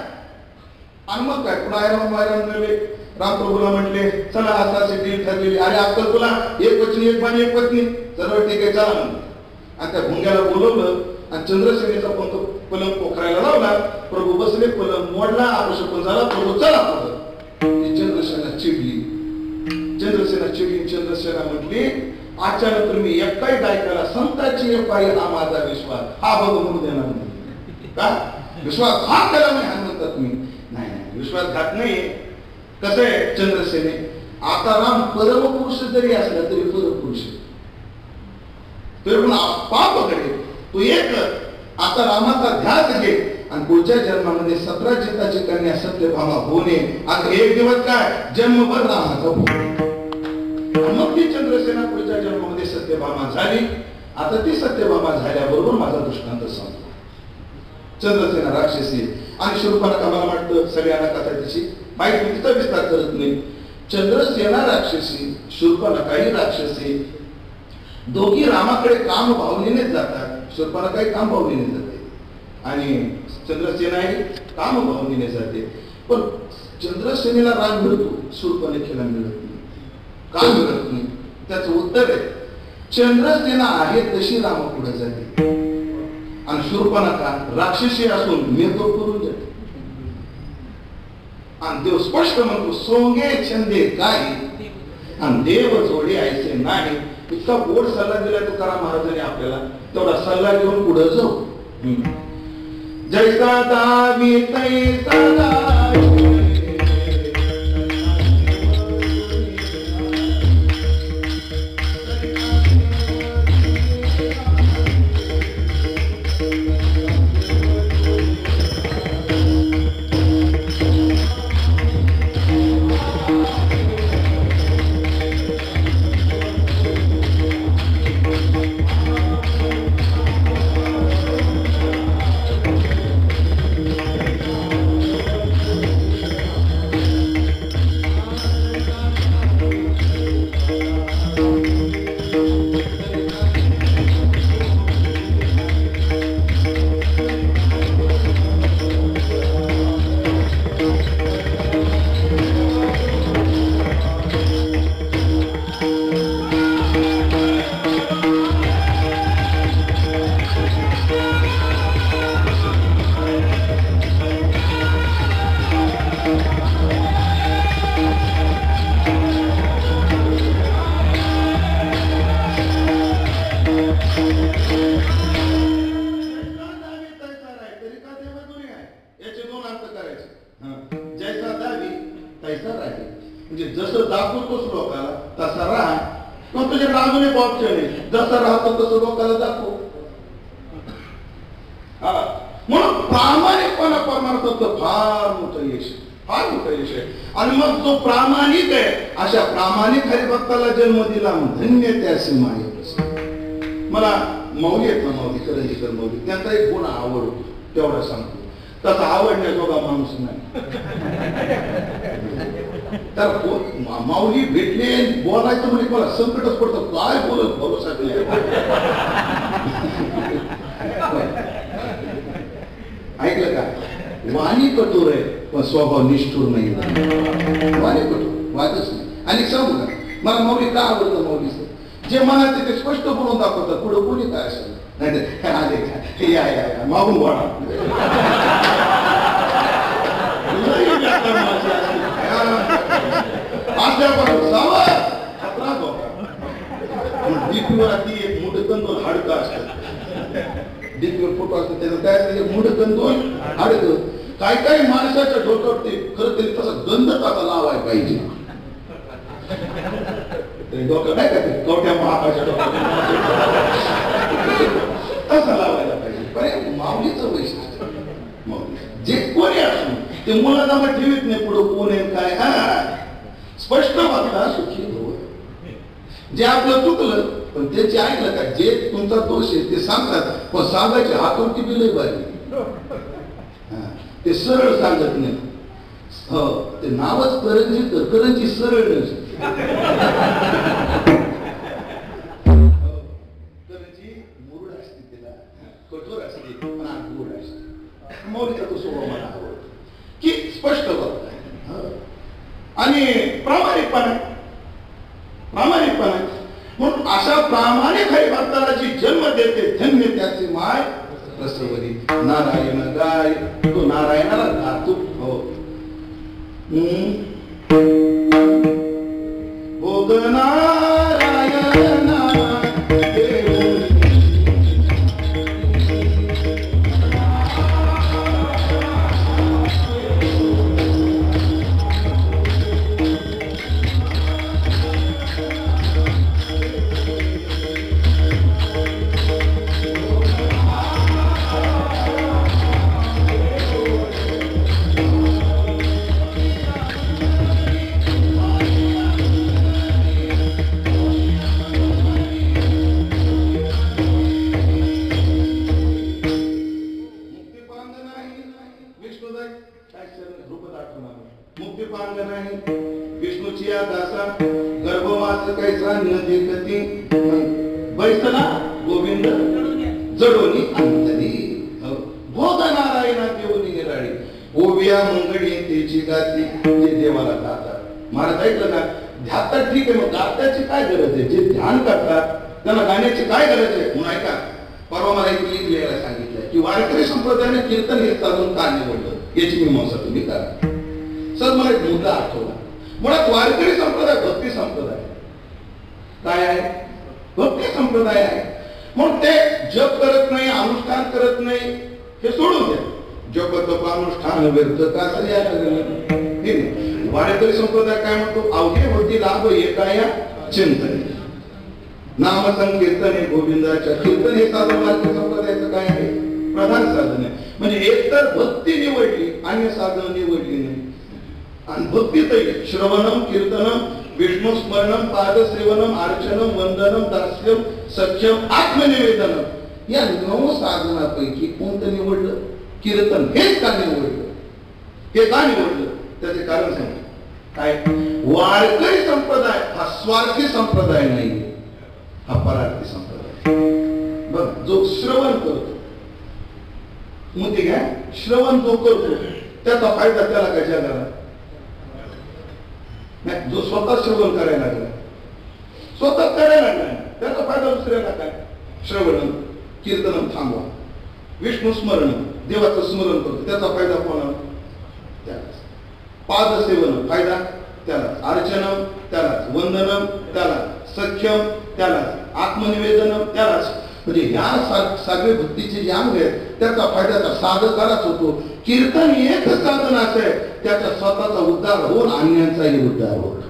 आणि मग काय पुन्हा मैरावून मिळले. रामप्रभूला म्हटले चला आता डील ठरलेली. अरे अक्कल तुला, एक वचनी एक बाणी एक पत्नी. चला ठीक आहे चला म्हणून. आणि त्या भुंग्याला बोलवलं आणि चंद्रसेनेचा पलंग पोखरायला लावला. प्रभू बसले, पलंग मोडला, अपशकुन झाला. प्रभू चला पुढं. चंद्रसेना चिडली. चंद्रसेना म्हटली अचानक तुम्ही एकटाही गायकाला संतांची एक पायी हा माझा विश्वास, हा बघ म्हणून देणार नाही का? विश्वासघात केला नाही हनुमंतात मी. नाही विश्वासघात नाही. कसं आहे चंद्रसेने, आता राम परमपुरुष जरी असला तरी परमपुरुष तरी पण पापकडे तू एक आता रामाचा ध्यास घे आणि पुढच्या जन्मामध्ये 17 चित्ताची कन्या सत्यभामा होणे. आता एक दिवस काय जन्मभर रामाचा होणे. मग ती चंद्रसेना पुढच्या जन्मामध्ये सत्यभामा झाली. आता ती सत्यभामा झाल्याबरोबर माझा दृष्टांत संपला. चंद्रसेना राक्षसी आणि शूर्पणखा मला वाटतं सगळ्यांना कथा त्याची माहिती तिचा विस्तार करत नाही. चंद्रसेना राक्षसी, शूर्पणखाही राक्षसी, दोघी रामाकडे काम भावनेनेच जातात. शूर्पणखाही काम भावनेने जाते आणि चंद्रसेनाही काम भावनेने जाते. पण चंद्रसेनेला राग मिळतो, शूर्पणखेला मिळत नाही. का मिळत नाही? त्याचं उत्तर आहे चंद्रसेना आहे तशी राम पुढे जाते आणि शूर्पणखा राक्षसी असून मेकअप करून जाते. आणि देव स्पष्ट म्हणतो सोंगे छंदे काही आणि देव जोडे ऐसे नाही. इतका गोड सल्ला दिला तुकाराम महाराजांनी आपल्याला. तेवढा सल्ला घेऊन पुढे जाऊ. जैसा दावी तैसा दावी. म्हणजे जसं दाखवतोस लोकांना तसा राहा. मग तुझ्या अजून एक ऑप्शन आहे, जसं राहतो तसं लोकांना दाखव. म्हणून प्रामाणिकपणा परमार्थातलं फार मोठं यश, फार मोठं यश आहे. आणि मग जो प्रामाणिक आहे अशा प्रामाणिक हरिभक्ताला जन्म दिला, धन्य त्याचे माये. मला मौली आहेत ना, मौली करंजीकर मौली, त्यांचा एक गुण आवडतो तेवढा सांगतो. तसा आवडण्याजोगा माणूस नाही. तर माऊली भेटले बोलायचं म्हणजे मला संकटच पडतं, काय बोलत भरोसा ऐकलं का? वाणी कठोर आहे पण स्वभाव निष्ठुर नाही. वाणी कठोर वादच नाही. आणि सांगू का मला माऊली का आवडतं? माऊलीचं जे मनात ते स्पष्ट बोलून दाखवतात, पुढं कोणी काय असेल नाही आले का या मागून बोला. डीपीवर ती एक मुडकन दोन हाडकं असतात, डीपीवर फोटो असतात त्याचं काय मुडकन दोन हाडकं. काय काय माणसाच्या डोक्यावर ते खरं तरी तसा गंध त्याचा लावायला पाहिजे. डोकं नाही का ते कवट्या महाकाच्या तसा लावायला पाहिजे. पण माऊलीचं वैशिष्ट्य, माऊली जे कोणी असू ते मुलांना ठेवीत नाही पुढं कोण आहे काय. स्पष्ट वाटला सुखी हो. जे आपलं चुकलं पण त्याचे ऐकलं का, जे तुमचा दोष आहे ते सांगतात पण सांगायचे हातोटी बिलही बारी, ते सरळ सांगत नाही. ते नावच करंजी, करंजी सरळ नसते. करंजी मुरुड असते, तिला कठोर असते पण गोड असते. मौलीचा तो स्वभाव मला आवडतो की स्पष्ट बघताय आणि प्रामाणिकपणा. म्हणून अशा प्रामाणिक हरिभक्ताला जी जन्म देते, धन्य त्याची माय प्रसवली. नारायण गाय, तो नारायणाला गातो. हो भोग नारायणा विष्णूची या दासा गर्भवास कैसा नदी गती बैसला गोविंद जडोनी अंतरी. भोग नारायणा देवनी निराळी ओविया मंगळी त्याची गाती. जे देवाला गातात महाराज ऐकलं का, ध्यातात ठीक आहे, मग गात्याची काय गरज आहे? जे ध्यान करतात त्यांना गाण्याची काय गरज आहे? म्हणून ऐका, परवा मला एक लिहायला सांगितलंय की वारकरी संप्रदायाने कीर्तन हे चालून का निवडलं याची मीमांसा तुम्ही करा. सर मला एक मुद्दा आठवला. मुळात वारकरी संप्रदाय भक्ती संप्रदाय काय आहे? भक्ती संप्रदाय आहे. म्हणून ते जप करत नाही, अनुष्ठान करत नाही, हे सोडून द्या. जप तप अनुष्ठान व्यर्थ का वारकरी संप्रदाय काय म्हणतो? अवघे होती लाभ एकाया चिंतन नाम संकीर्तन गोविंदाच्या. कीर्तन हे साधन वारकरी संप्रदायाचं काय आहे? प्रधान साधन आहे. म्हणजे एकतर भक्ती निवडली, अन्य साधन निवडली नाही. आणि भक्तीतही श्रवणम कीर्तनम विष्णू स्मरणम पादसेवनम अर्चनम वंदनम दास्यम सख्यम आत्मनिवेदनम या 9 साधनापैकी कोणतं निवडलं? कीर्तन. हेच का निवडलं? हे का निवडलं? त्याचे कारण सांगतो. काय? वारकरी संप्रदाय हा स्वार्थी संप्रदाय नाही, हा परार्थी संप्रदाय. बघ, जो श्रवण करतो मग ते काय श्रवण जो करतो त्याचा फायदा त्याला काय जगाला नाही. जो स्वतः श्रवण करायला लागला, स्वतः करायला लागला, त्याचा फायदा दुसऱ्याला काय? श्रवण कीर्तन थांबवा, विष्णू स्मरण देवाचं स्मरण करतो, त्याचा फायदा कोणाला? त्यालाच. पादसेवन फायदा त्यालाच, अर्चनम त्यालाच, वंदनम त्यालाच, सख्यम त्यालाच, आत्मनिवेदनम त्यालाच. म्हणजे ह्या सगळे भक्तीचे जे अंग आहेत त्याचा फायदा त्या साधकालाच होतो. कीर्तन एकच साधन असं आहे त्याचा स्वतःचा उद्धार होऊन अन्यांचाही उद्धार होतो.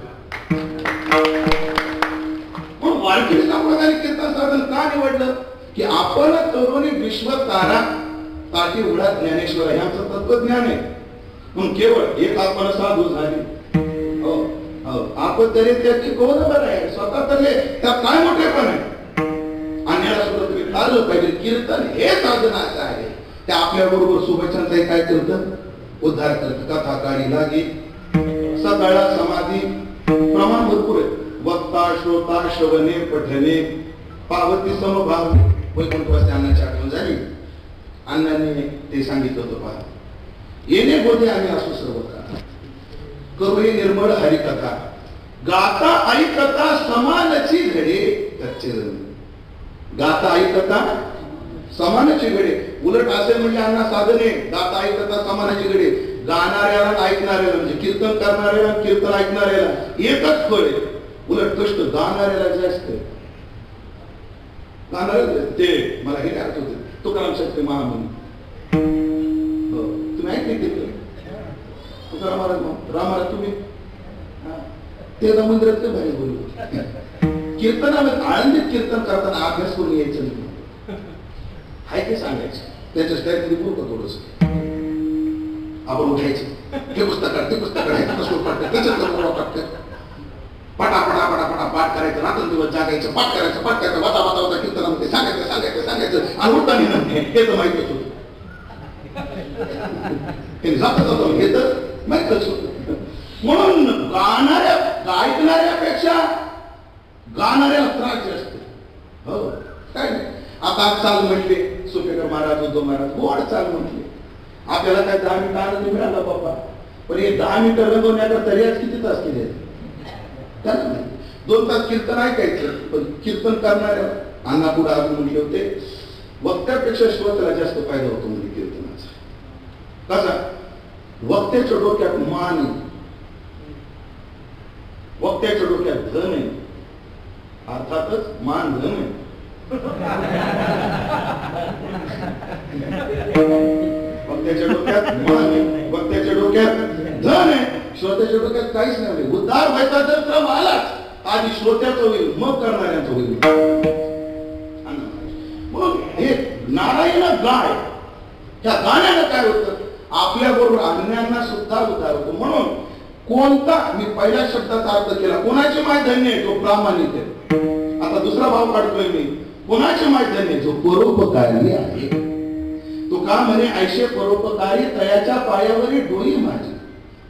पण वारकरी संप्रदायाने कीर्तन साधन का निवडलं? की आपण तरुणी विश्वतारा ताटी उघडा ज्ञानेश्वर हे आमचं तत्वज्ञान आहे. म्हणून केवळ एक आपण साधू झाले. आपण तरी त्याची कोण बरं आहे स्वतः तरी त्यात काय मोठेपण आहे. अन्याला सुद्धा तुम्ही टाळलं पाहिजे. कीर्तन हे साधनाचं आहे. त्या आपल्या बरोबर शुभेच्छांचं काय करतं उद्धार करतं. कथा काळी लागे सकाळा समाधी प्रमाण भरपूर आहे. वक्ता श्रोता श्रवणे पठणे पावती समभाव. वैकुंठवासी अण्णाची आठवण झाली. अण्णांनी ते सांगितलं होतं पहा येणे बोधे आम्ही असो सर्व कथा करू हे निर्मळ हरिकथा गाता ऐकता समानची घडे कच्चे गाता ऐकता समानाची घडे. उलट असे म्हणजे अण्णा साधने गाता ऐकता समानाची घडे. गाणाऱ्याला ऐकणाऱ्याला म्हणजे कीर्तन करणाऱ्याला कीर्तन ऐकणाऱ्याला एकच फळ आहे. उलट कष्ट गाणाऱ्याला जास्त आहे. गाणाऱ्याला ते मला हे अर्थ होते तुकाराम शक्ती महामनी तुम्ही ऐकले तुकाराम महाराज रामराज तुम्ही ते मंदिरात ते भारी बोलू कीर्तनामध्ये आनंदित कीर्तन करताना अभ्यास करून यायचं नाही. हाय ते सांगायचं त्याच्या स्टाईलमध्ये बोलतो थोडस. आपण उठायचं हे पुस्तक ते पुस्तक पटा पटा पटा पटा पाठ करायचं. रात्र दिवस जागायचं पाठ करायचं वाचा वाचा वाचा कीर्तनामध्ये सांगायचं आणि उठताना हे तर माहितीच होतं. हे तर माहितच होतं. म्हणून ऐकणाऱ्यापेक्षा गाणाऱ्याला त्रास जास्त. हो काय नाही. आता चाल म्हटले सुपेकर महाराज उद्धव महाराज गोड चाल म्हटले. आपल्याला काय 10 मिनिटं आनंद मिळाला बाबा. पण हे 10 मिनिटं रंगवण्याकरता रियाज किती तास केले. 2 तास कीर्तन ऐकायचं. पण कीर्तन करणाऱ्या अण्णा पुढे अजून म्हटले होते वक्त्यापेक्षा श्रोत्याला जास्त फायदा होतो म्हणजे कीर्तनाचा. कसा वक्त्याच्या डोक्यात मान आहे. वक्त्याच्या डोक्यात धन आहे. अर्थातच मान धन आहे. वक्त्याच्या डोक्यात मान आहे. वक्त्याच्या डोक्यात धन आहे. श्रोत्याच्या डोक्यात काहीच नाही. उद्धार व्हायचा जर क्रम आलाच आधी श्रोत्याचं होईल मग करणाऱ्याचं होईल. म्हणून हे नारायण गाय त्या गाण्यानं काय होतं आपल्या बरोबर अज्ञांना सुद्धा उद्धार होतो. म्हणून कोणता मी पहिल्या शब्दाचा अर्थ केला कोणाचे माय धन्य आहे तो प्रामाणिक आहे. आता दुसरा भाव काढतोय मी कोणाचे माय धन्य जो परोपकारी आहे. तो का म्हणे ऐशे परोपकारी तयाच्या पायावरी डोई माझी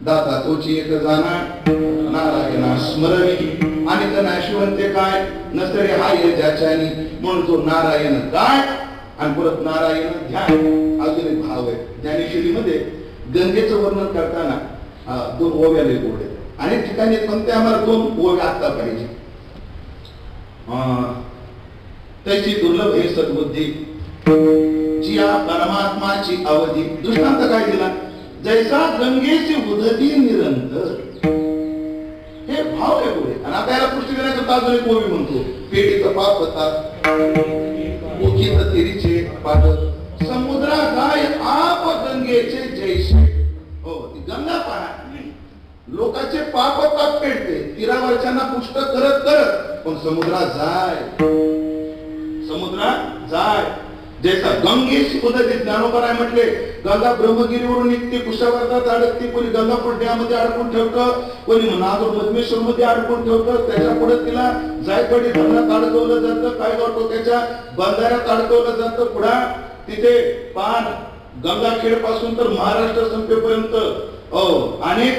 दाता तोची एक जाणार नारायणा स्मरणी आणि त्या नाशिवंते काय नसरे हाय ज्याच्यानी. म्हणून तो नारायण काय आणि परत नारायण ध्यान. अजून एक भाव आहे ज्ञानेश्वरीमध्ये गंगेचं वर्णन करताना 2 ओव्या लय गोड आहेत. अनेक ठिकाणी पण ते आम्हाला 2 ओव्या आत्ता पाहिजे. त्याची दुर्लभ हे सद्बुद्धी जिया परमात्माची अवधी. दृष्टांत काय दिला जैसा गंगेची उदती निरंतर. हे भाव आहे पुढे. आणि आता याला पुष्टी देण्याचं अजून एक ओवी म्हणतो पेटीचं पाप होतात मुखीत तिरीचे पाठ समुद्रा गाय आप गंगेचे जैसे. हो ती गंगा पाहा लोकांचे पाप पाप पेटते तीरावरच्यांना पुष्ट करत करत. पण समुद्रात जाय जैसा गंगेशी उदती. ज्ञानोबराय म्हटले गंगा ब्रह्मगिरीवरून निघते कुशावर्तात अडकते. कोणी गंगापूर डॅममध्ये अडकून ठेवतं कोणी नागपूर मधमेश्वर मध्ये अडकून ठेवतं. त्याच्या पुढे तिला जायकवाडी धरणात अडकवलं जातं. काय करतो त्याच्या बंधाऱ्यात अडकवलं जातं. पुढा तिथे पान गंगाखेड पासून तर महाराष्ट्र संपेपर्यंत अनेक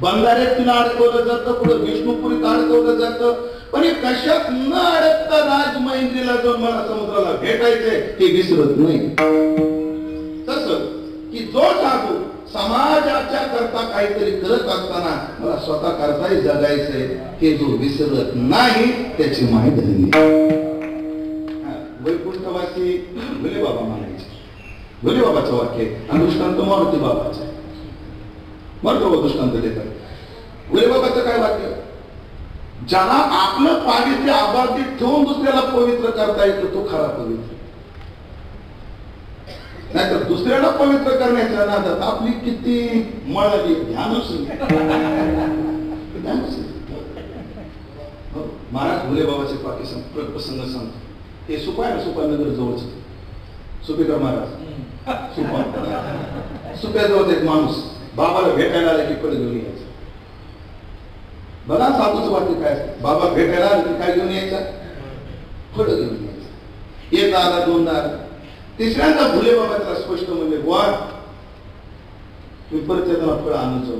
बंधाऱ्यात तिला अडकवलं जातं. पुढे विष्णुपुरीत अडकवलं जातं. पण हे कशात न अडकता राजमहेंद्रीला जाऊन मला समुद्राला भेटायचंय हे विसरत नाही. तसं की जो साधू समाजाच्या करता काहीतरी करत असताना मला स्वतः करताही जगायचंय हे जो विसरत नाही त्याची माहिती धन्य. वैकुंठवासी भोले बाबा म्हणायचे. भोले बाबाचं वाक्य आणि दृष्टांत मारुती बाबाचं. मारुती दृष्टांत देतात. भोले बाबाचं काय वाक्य ज्याला आपलं पावित्र्य अबाधित ठेवून दुसऱ्याला पवित्र करता येतं तो खरा पवित्र. नाहीतर दुसऱ्याला पवित्र करण्याच्या नादात आपली किती मळाली ध्यानच महाराज भोले बाबाचे प्रसंग सांगतो. हे सुपानगर जवळच सुपेकर महाराज सुप्याजवळ एक माणूस बाबाला भेटायला आला की फळ घेऊन यायचं. बघा साधूच वाटते काय असतं. बाबा भेटायला आला की काय घेऊन यायचं? फळ घेऊन यायचं. एक आला, दोनदा आला, तिसऱ्यांदा भुले बाबा त्याला स्पष्ट म्हणले, बुवा तुम्ही परत येताना फळ आणून जाऊ.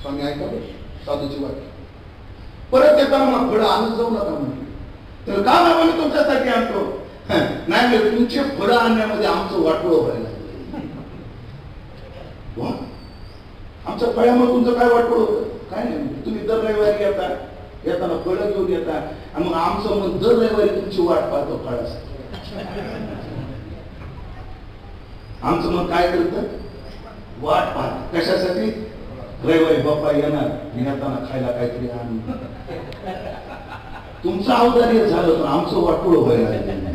स्वामी ऐका साधूची वाक्य. परत येताना मला फळं आणून जाऊ नका म्हटलं. तर का बाबा मी तुमच्यासाठी आणतो? नाही, तुमचे फळं आणण्यामध्ये आमचं वाटोळं व्हायला आमच्या फळ्यामुळे तुमचं काय वाटोळं होतं? काय नाही, तुम्ही दर रविवारी येताना फळं घेऊन येता आणि मग आमचं मन दर रविवारी तुमची वाट पाहतो फळासाठी. आमचं मन काय करतं? वाट पाहत. कशासाठी? रविवारी बाप्पा येणार, येताना खायला काहीतरी आणून. तुमचं अवधार्य झालं तर आमचं वाटोळं व्हायला लागलं.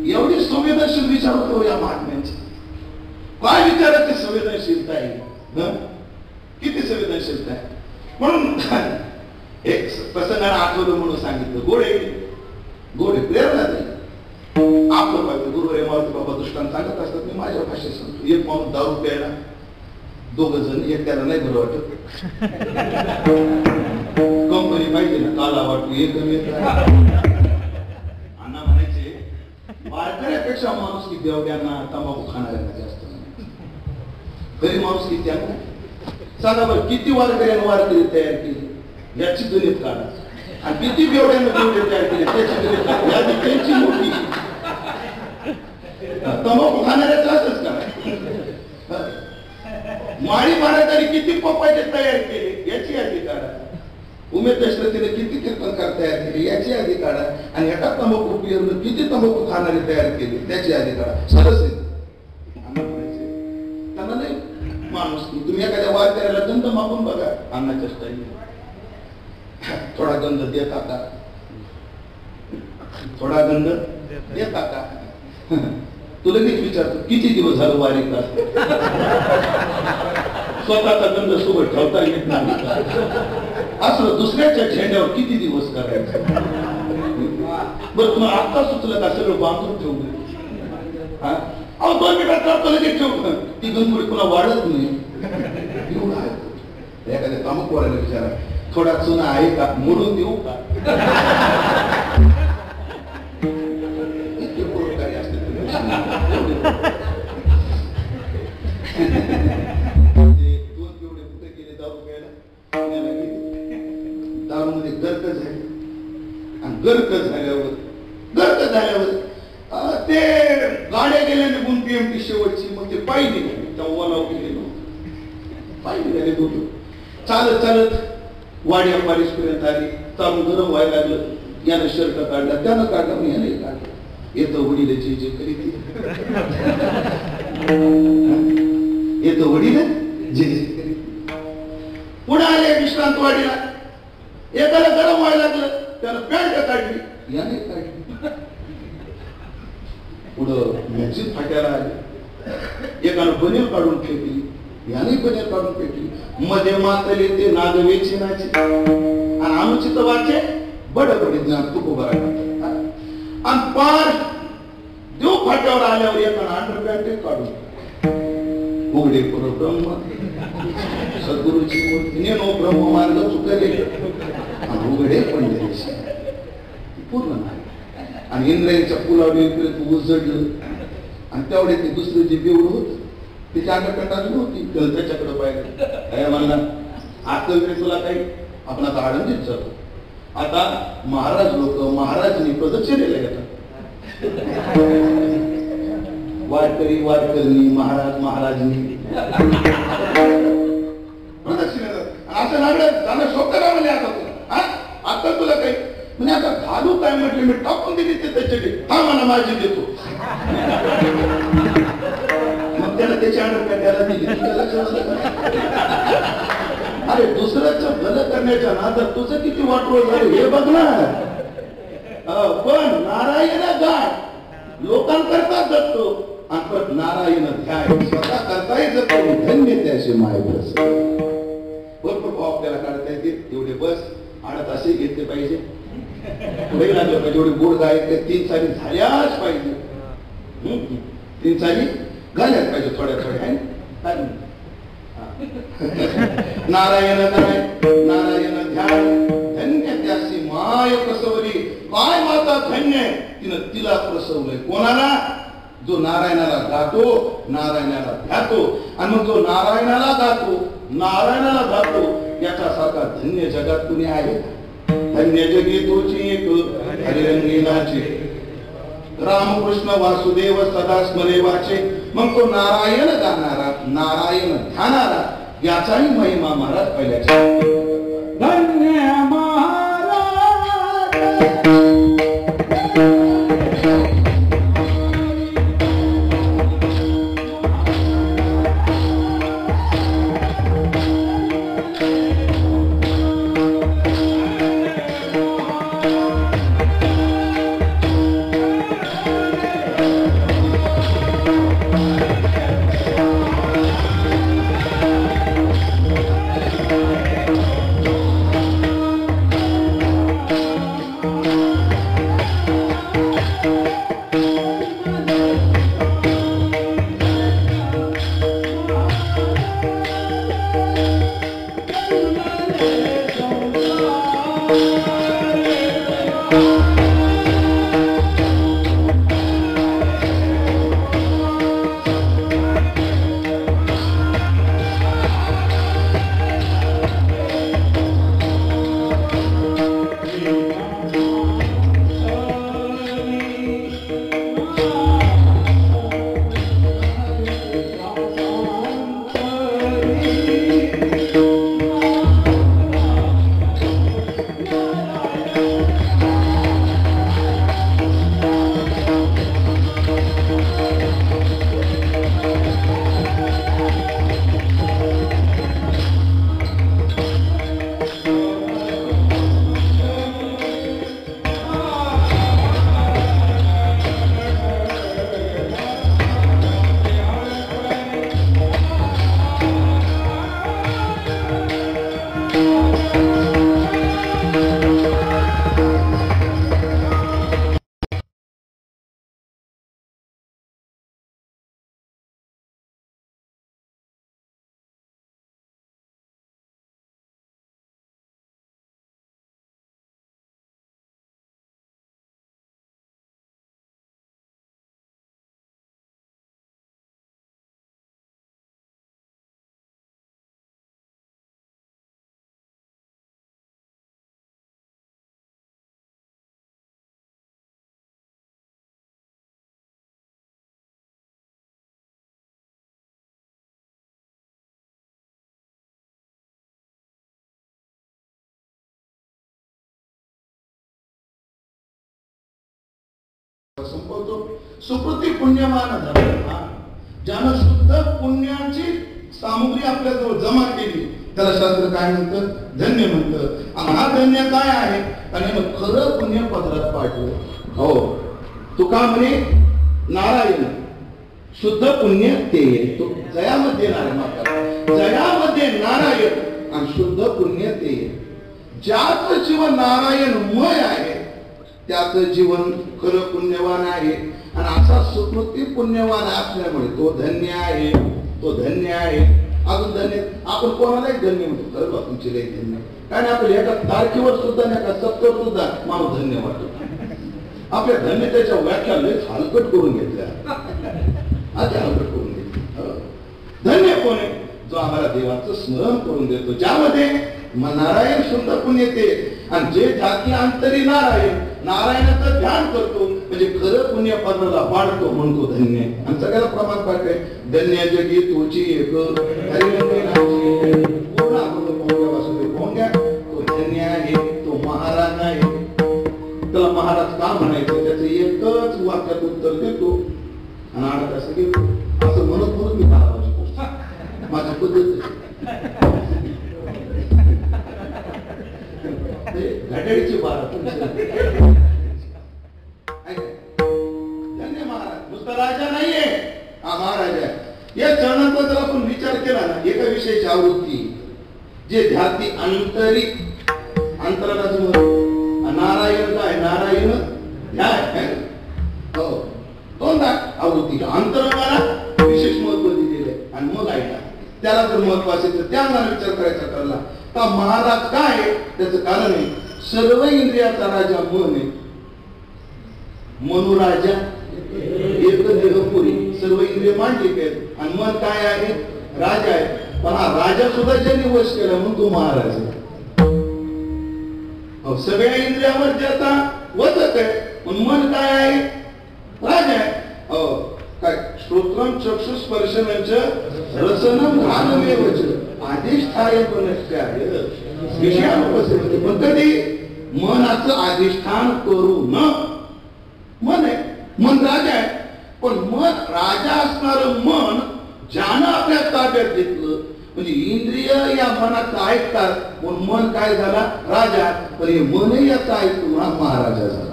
एवढी संवेदनशील विचार होतो या महात्म्यांचे. काय विचारायची संवेदनशीलता आहे? किती संवेदनशीलता आहे. म्हणून एक प्रसंगाने आठवलं म्हणून सांगितलं. गोडे प्रेरणा नाही आपलं पाहिजे. गुरुवारी मारुती बाबा दृष्टांत सांगत असतात. मी माझ्या भाषेत सांगतो. एक माणूस दारू प्यायला, दोघं जण. एक त्याला नाही बरं वाटत, कंपनी पाहिजे ना, काला वाटू एक अण्णा म्हणायचे, वारकऱ्यापेक्षा माणूस की बेवड्यांना, तंबाखू खाणाऱ्यांना जास्त. घरी माणूस की त्यांना सांगा बरं, किती वारकऱ्यांना वारकरी तयार केली याची गणित काढा, आणि किती बेवड्यांना बेवडे तयार केले त्याची गणित काढा. याची त्यांची मोठी. तंबाखू खाणाऱ्याचं असंच करा. माळी महाराजांनी किती पप्पाचे तयार केले याची यादी काढा. उमेद दशरथीने किती कीर्तनकार तयार केले याची यादी काढा. आणि एका तंबाखू पियरनं किती तंबाखू खाणारे तयार केले त्याची यादी काढा. सरस त्यांना नाही माणूस. तुम्ही एखाद्या वारकऱ्याला गंध मागून बघा. अन्नाच्या स्टाईल थोडा गंध देता का? थोडा गंध देता का? तू लगेच विचारतो किती दिवस झालं वारी का? स्वतःचा गंध सोबत ठेवता येत नाही. असं दुसऱ्याच्या झेंड्यावर किती दिवस करायचं? बरं तुम्हाला आता सुचलं का सगळं बांधून ठेवलं? अहो 2 मिनिटात करतो लगेच ठेवलं. ती गंधगुळी पुन्हा वाढत नाही. एवढं आहे. एखाद्या तामक वाढायला विचारा, थोडा चुना आहे का? मोडून देऊ का? इतके पुरवकारी असते दारूमध्ये गर्क झाली. आणि गर्क झाल्यावर ते गाड्या गेल्या निघून पीएमटी शेवटची. मग ते पायी निघाले. तेव्हा गेलो पायी निघाले. दोघं चालत वाडी अंबारीस पर्यंत आली. चालू गरम व्हायला लागलं. यानं शर्ट काढला, त्यानं काढला, मी याने काढला. येतं वडील जे करीत, येतं वडील जे करीत. पुढे आले विश्रांतवाडीला. एकाला गरम व्हायला लागलं, त्यानं पॅन्ट काढली, याने काढली. पुढं मॅक्सिन फाट्याला आले. एकानं बनेल काढून फेकली, याने बनेल काढून फेकली. मध्ये मातले ते नागवेची नाचे आणि अनुचित वाचे बडबडीत ज्ञान तुकोबारा. आणि पार देव फाट्यावर आल्यावर एकानं अंडरपॅन्ट काढून उघडे पुरो ब्रह्म सद्गुरूची मूर्ती नेनो ब्रह्म मार्ग चुकले उघडे पंढरीशी पूर्ण नाही. आणि इंद्रायणीच्या पुलावर उजडलं. आणि तेवढे ते दुसरं जे बेवड होत त्याची अंडरपॅन्ट अजून होती. त्याच्याकडे पाहिजे म्हणला, आता तुला काही आपण आता आनंदीत जातो. आता महाराज लोक महाराजनी प्रदक्षिणेला येतात. वारकरी वारकरी महाराज महाराजनी प्रदक्षिणेला असं लागलं. त्याला शोधता म्हणले आता तुला आता तुला काही म्हणजे आता घालू काय म्हटलं. मी टाकून दिली ते त्याच्याकडे. हा मला माझी देतो. मग त्याला त्याची अंडरपॅन्ट त्याला दिली. अरे दुसऱ्याचं भलं करण्याच्या नादात तुझं किती वाटोळ झालं हे बघ ना. पण नारायण गाठ लोकांकरता जगतो आणि पण नारायण ध्याय स्वतः करताही जगतो. धन्य त्याशी माय बस. भरपूर आपल्याला काढता येते. एवढे बस 8 तास घेतले पाहिजे. पुढे लागलं पाहिजे. जेवढे गोड गाय ते 3 चाली झाल्याच पाहिजे. 3 चाली घाल्याच पाहिजे थोड्या थोड्या. नारायण नारायण ध्यान धन्य त्यासी माय प्रसवली. काय माता धन्य तिनं तिला प्रसवलंय. कोणाला? जो नारायणाला गातो, नारायणाला ध्यातो. आणि मग जो नारायणाला गातो, नारायणाला गातो, याच्यासारखा धन्य जगात कुणी आहे? धन्य जगी तोची एक हरिरंगीलाचे. रामकृष्ण वासुदेव सदा स्मरे वाचे. मग तो नारायण गाणारा, नारायण ध्यानारा, याचाही महिमा महाराज पहिल्याच्या. धन्य महाराज. संपवतो. सुकृती पुण्यवान झाला. ज्यानं शुद्ध पुण्याची सामुग्री आपल्याजवळ जमा केली त्याला शास्त्र काय म्हणतं? धन्य म्हणतं. आणि हा धन्य काय आहे? आणि मग खरं पुण्य पदरात पाठवलं. हो, तू का म्हणे? नारायण शुद्ध पुण्य ते. तो जयामध्ये नारायण, जयामध्ये नारायण आणि शुद्ध पुण्य ते. ज्याचं जीवन नारायणमय आहे त्याचं जीवन खरं पुण्यवान आहे. आणि असा सुकृती पुण्यवान असल्यामुळे तो धन्य आहे, तो धन्य आहे. अजून धन्य आपण कोणालाही धन्य म्हणतो. खरं बा तुमचे लई धन्य. कारण आपण एका तारखेवर सुद्धा नाही का सत्तर सुद्धा माणूस धन्य वाटतो. आपल्या धन्यतेच्या व्याख्या लय हलकट करून घेतल्या. आता हलकट करून घेतल्या. धन्य कोण आहे? जो आम्हाला देवाचं स्मरण करून देतो, ज्यामध्ये नारायण शुद्ध पुण्य ते. आणि जे जाती अंतरी नारायण, नारायणाचं ध्यान करतो म्हणजे खरं पुण्य पदाला वाढतो म्हणतो धन्य. आणि सगळ्याला प्रमाण पाठ आहे. धन्य जगी तुझी एक तो धन्य आहे, तो महाराज आहे. त्याला महाराज का म्हणायचं? त्याचं एकच वाक्यात उत्तर देतो आणि आणत असं घेतो. असं म्हणत म्हणून मी माझी पद्धत घड्याळीची बारा. धन्य महाराज नुसता राजा नाहीये, हा महाराज आहे. या चरणांचा जर आपण विचार केला ना, एका विषयाची आवृत्ती जे ध्याती आंतरिक अंतराला नारायण काय हो दोनदा आवृत्ती अंतरंगाला विशेष महत्व दिलेलं आहे आणि मग ऐका त्याला जर महत्व असेल तर त्या विचार करायचा ठरला का महाराज काय त्याचं कारण आहे सर्व इंद्रियाचा राजा मन आहे मनुराजा एक देहपुरी सर्व इंद्रिय मांडली आहेत आणि मन काय आहे राजा आहे पण हा राजा सुद्धा ज्यांनी वश केला म्हणून तो महाराज आहे सगळ्या इंद्रियावर ज्याचा वचक आहे पण मन काय आहे राजा आहे काय श्रोत्रम चक्षुस्पर्शनच रसनम घानमेवच अधिष्ठाय बनस्याय विषयानुपस्थिती पण कधी मनाचं अधिष्ठान करू न मन आहे मन राजा आहे पण मन राजा असणारं मन ज्यानं आपल्या ताब्यात घेतलं म्हणजे इंद्रिय या मनाचं ऐकतात पण मन काय झाला राजा पण हे मन याचा ऐकून महाराजा झाला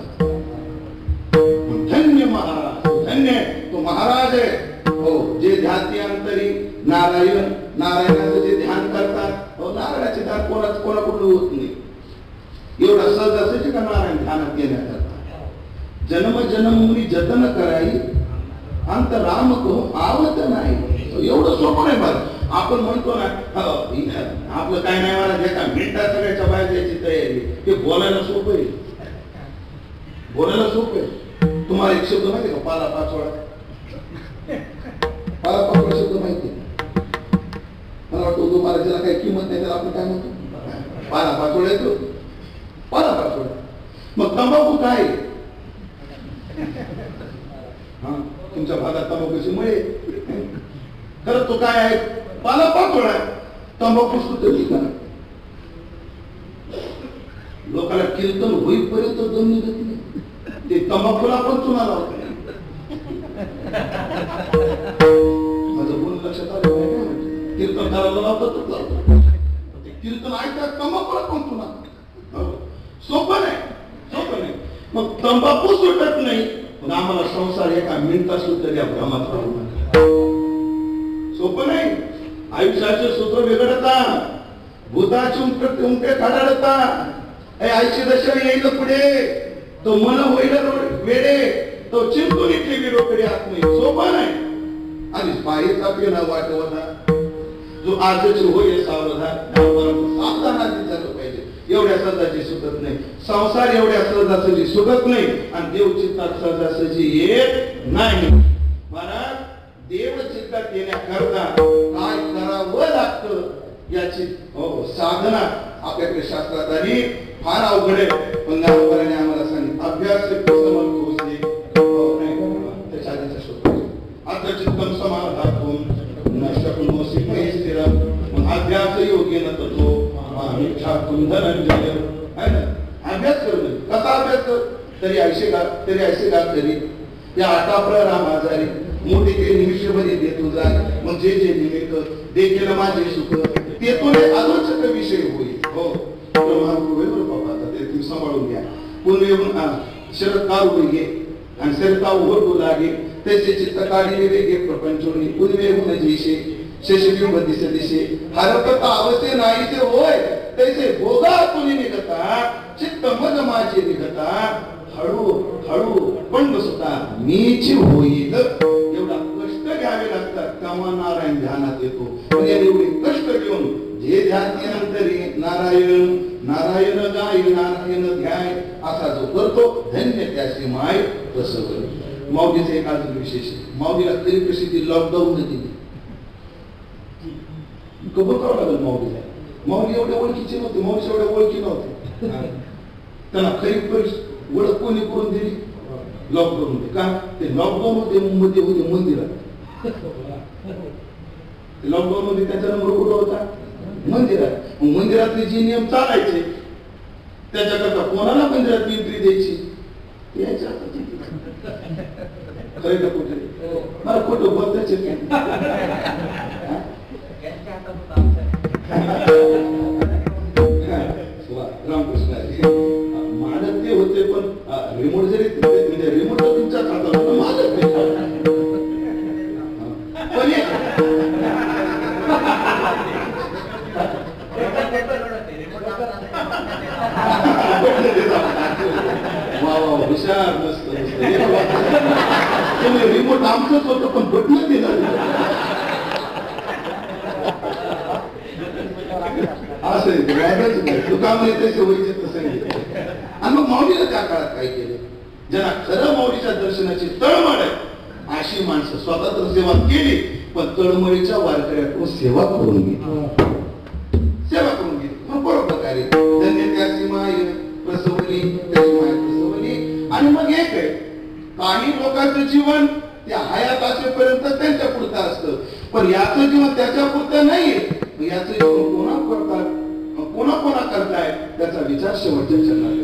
धन्य महाराज धन्य तो महाराज आहे हो जे ध्यात्यांतरी नारायण नारायणाचं जे ध्यान करतात हो नारायणाचे ध्यान कोणाकडून होत नाही एवढा सहज असायचे का नारायण ध्यानात येण्याकरता जन्म जन्ममुनी जतन कराई अंत राम को आवत नाही एवढं सोपं नाही बरं आपण म्हणतो ना आपलं काय नाही मला जे काय मिनिटात सगळ्याच्या बाहेर जायची तयारी ते बोलायला सोपं आहे बोलायला सोपं आहे तुम्हाला एक शब्द माहिती का पाला पाचोळा शब्द माहिती मला वाटतं तुम्हाला ज्याला काही किंमत नाही त्याला आपण काय म्हणतो पाला पाचोळा येतो पाला पाचोळा मग तंबाखू काय तुमच्या भागात तंबाखूची मुळे खरं तो काय आहे पाला पाचोळा तंबाखू सुद्धा ठिकाण लोकांना कीर्तन होईपर्यंत दम निघत नाही ते तंबाखूला पण चुना लावत माझं बोलून लक्षात आलं कीर्तन करायला लावतातच लावतात ते कीर्तन ऐकतात तंबाखूला पण चुना सोपं नाही मग तंबाखू सुटत नाही पण आम्हाला संसार एका मिनिटात सुद्धा या भ्रमात राहू नका सोपं नाही आयुष्याचे सूत्र बिघडतात भूताचे उमटे खडाडतात आईची दशा येईल पुढे तो मन होईल वेडे तो चिंतून इथली विरोकडे हात नाही सोपा नाही आणि पायीचा पिणा वाटवता जो आजच होईल सावधानाची झालं पाहिजे एवढ्या सहजाची सुटत नाही संसार एवढ्या सहजासहजी सुटत नाही आणि देव चित्तात सहजासहजी येत नाही महाराज देव चित्तात येण्याकरता काय करावं लागतं याची साधना आपल्याकडे शास्त्रात आली फार अवघड आहे पण गावकऱ्याने आम्हाला सांगितलं अभ्यास त्याच्या आधीचा शोध आता चित्तम समाधातून नष्टकुनोसी स्थिरम अभ्यास योगेन ततो मामिच्छाकुं धनंजय है ना अभ्यास करणं कसा अभ्यास कर तरी ऐसे गात तरी या आटाप्र राम आजारी मोठे ते निमिषमध्ये देतो जा मग जे जे निमित्त देखील माझे सुख ते तुले आलोचक विषय होईल हो ते सांभाळून घ्या पुन्हा शरद काढू घे आणि शरता ओढू लागे त्याचे चित्त काढी वेगे प्रपंचोनी पुनवेहून जैसे शशबिंब दिसे हरकता अवसे नाही ते होय त्याचे भोगा तुनी निघता चित्त मज माझे निघता हळू हळू पण बसता मीची होईल एवढा कष्ट घ्यावे लागतात तेव्हा नारायण ध्यानात येतो म्हणजे एवढे कष्ट घेऊन जे ध्यानांतरी नारायण नारायण गाय नारायण ध्याय असा जो करतो धन्य त्याची माय तसं माऊलीचं एक अजून विशेष माऊलीला तरी प्रसिद्धी लॉकडाऊन दिली कबूल करावं लागेल माऊलीला माऊली एवढ्या ओळखीची नव्हती माऊली एवढ्या ओळखी नव्हती त्यांना खरी ओळख कोणी करून दिली लॉकडाऊन मध्ये का ते लॉकडाऊन मध्ये होते मंदिरात लॉकडाऊन मध्ये त्याचा नंबर कुठं होता मंदिरात मंदिरातले जे नियम चालायचे त्याच्याकरता कोणाला मंदिरात एंट्री द्यायची खरं का कुठे मला खोटं बोलताच रामकृष्ण मानत ते होते पण रिमोट जरी म्हणजे रिमोट तुमच्या हातात होता मानत हुशार मस्त रिमोट आमचंच होतं पण बटन दिलं असं दुकान येते वयचे तसं. आणि मग माऊलीला त्या काळात काय केलं, ज्यांना खरं माऊलीच्या दर्शनाची तळमळ आहे अशी माणसं स्वतः तर सेवा केली, पण तळमळीच्या वारकऱ्यातून सेवा करून घेतली. सेवा करून घेतली मग परोपकारी त्यांनी त्याची माय प्रसवली, त्याची माय प्रसवली. आणि मग एक आहे, काही लोकांचं जीवन त्या हयात असेपर्यंत त्यांच्या पुरतं असतं, पण याचं जीवन त्याच्या पुरतं नाहीये. याचं जीवन कोणा करताय त्याचा विचार शेवटच्या क्षणाला.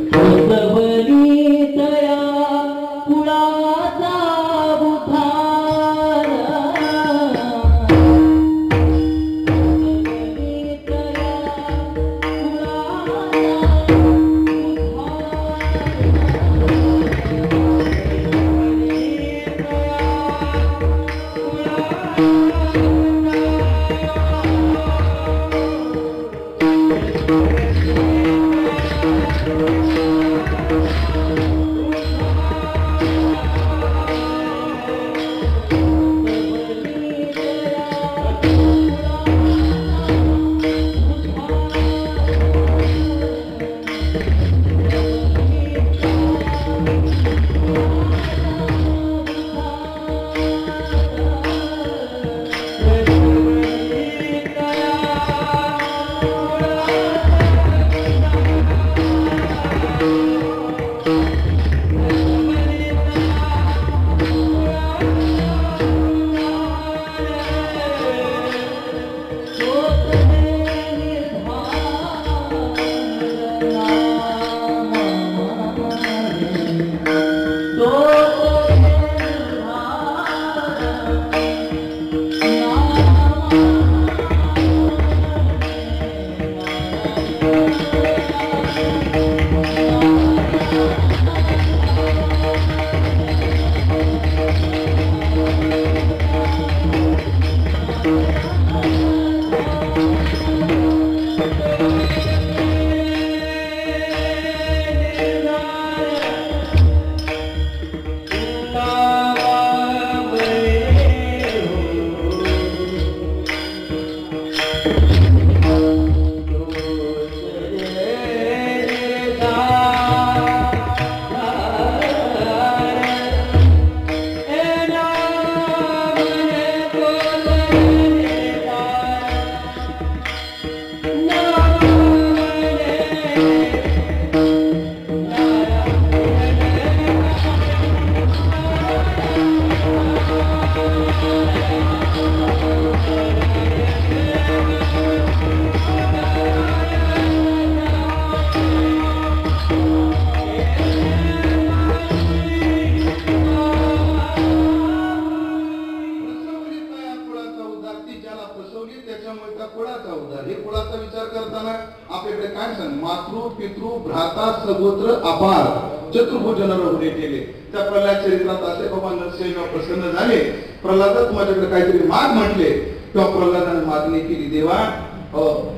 प्रल्हादात माझ्याकडे काहीतरी माग म्हटले तेव्हा प्रल्हादाने मागणी केली, देवा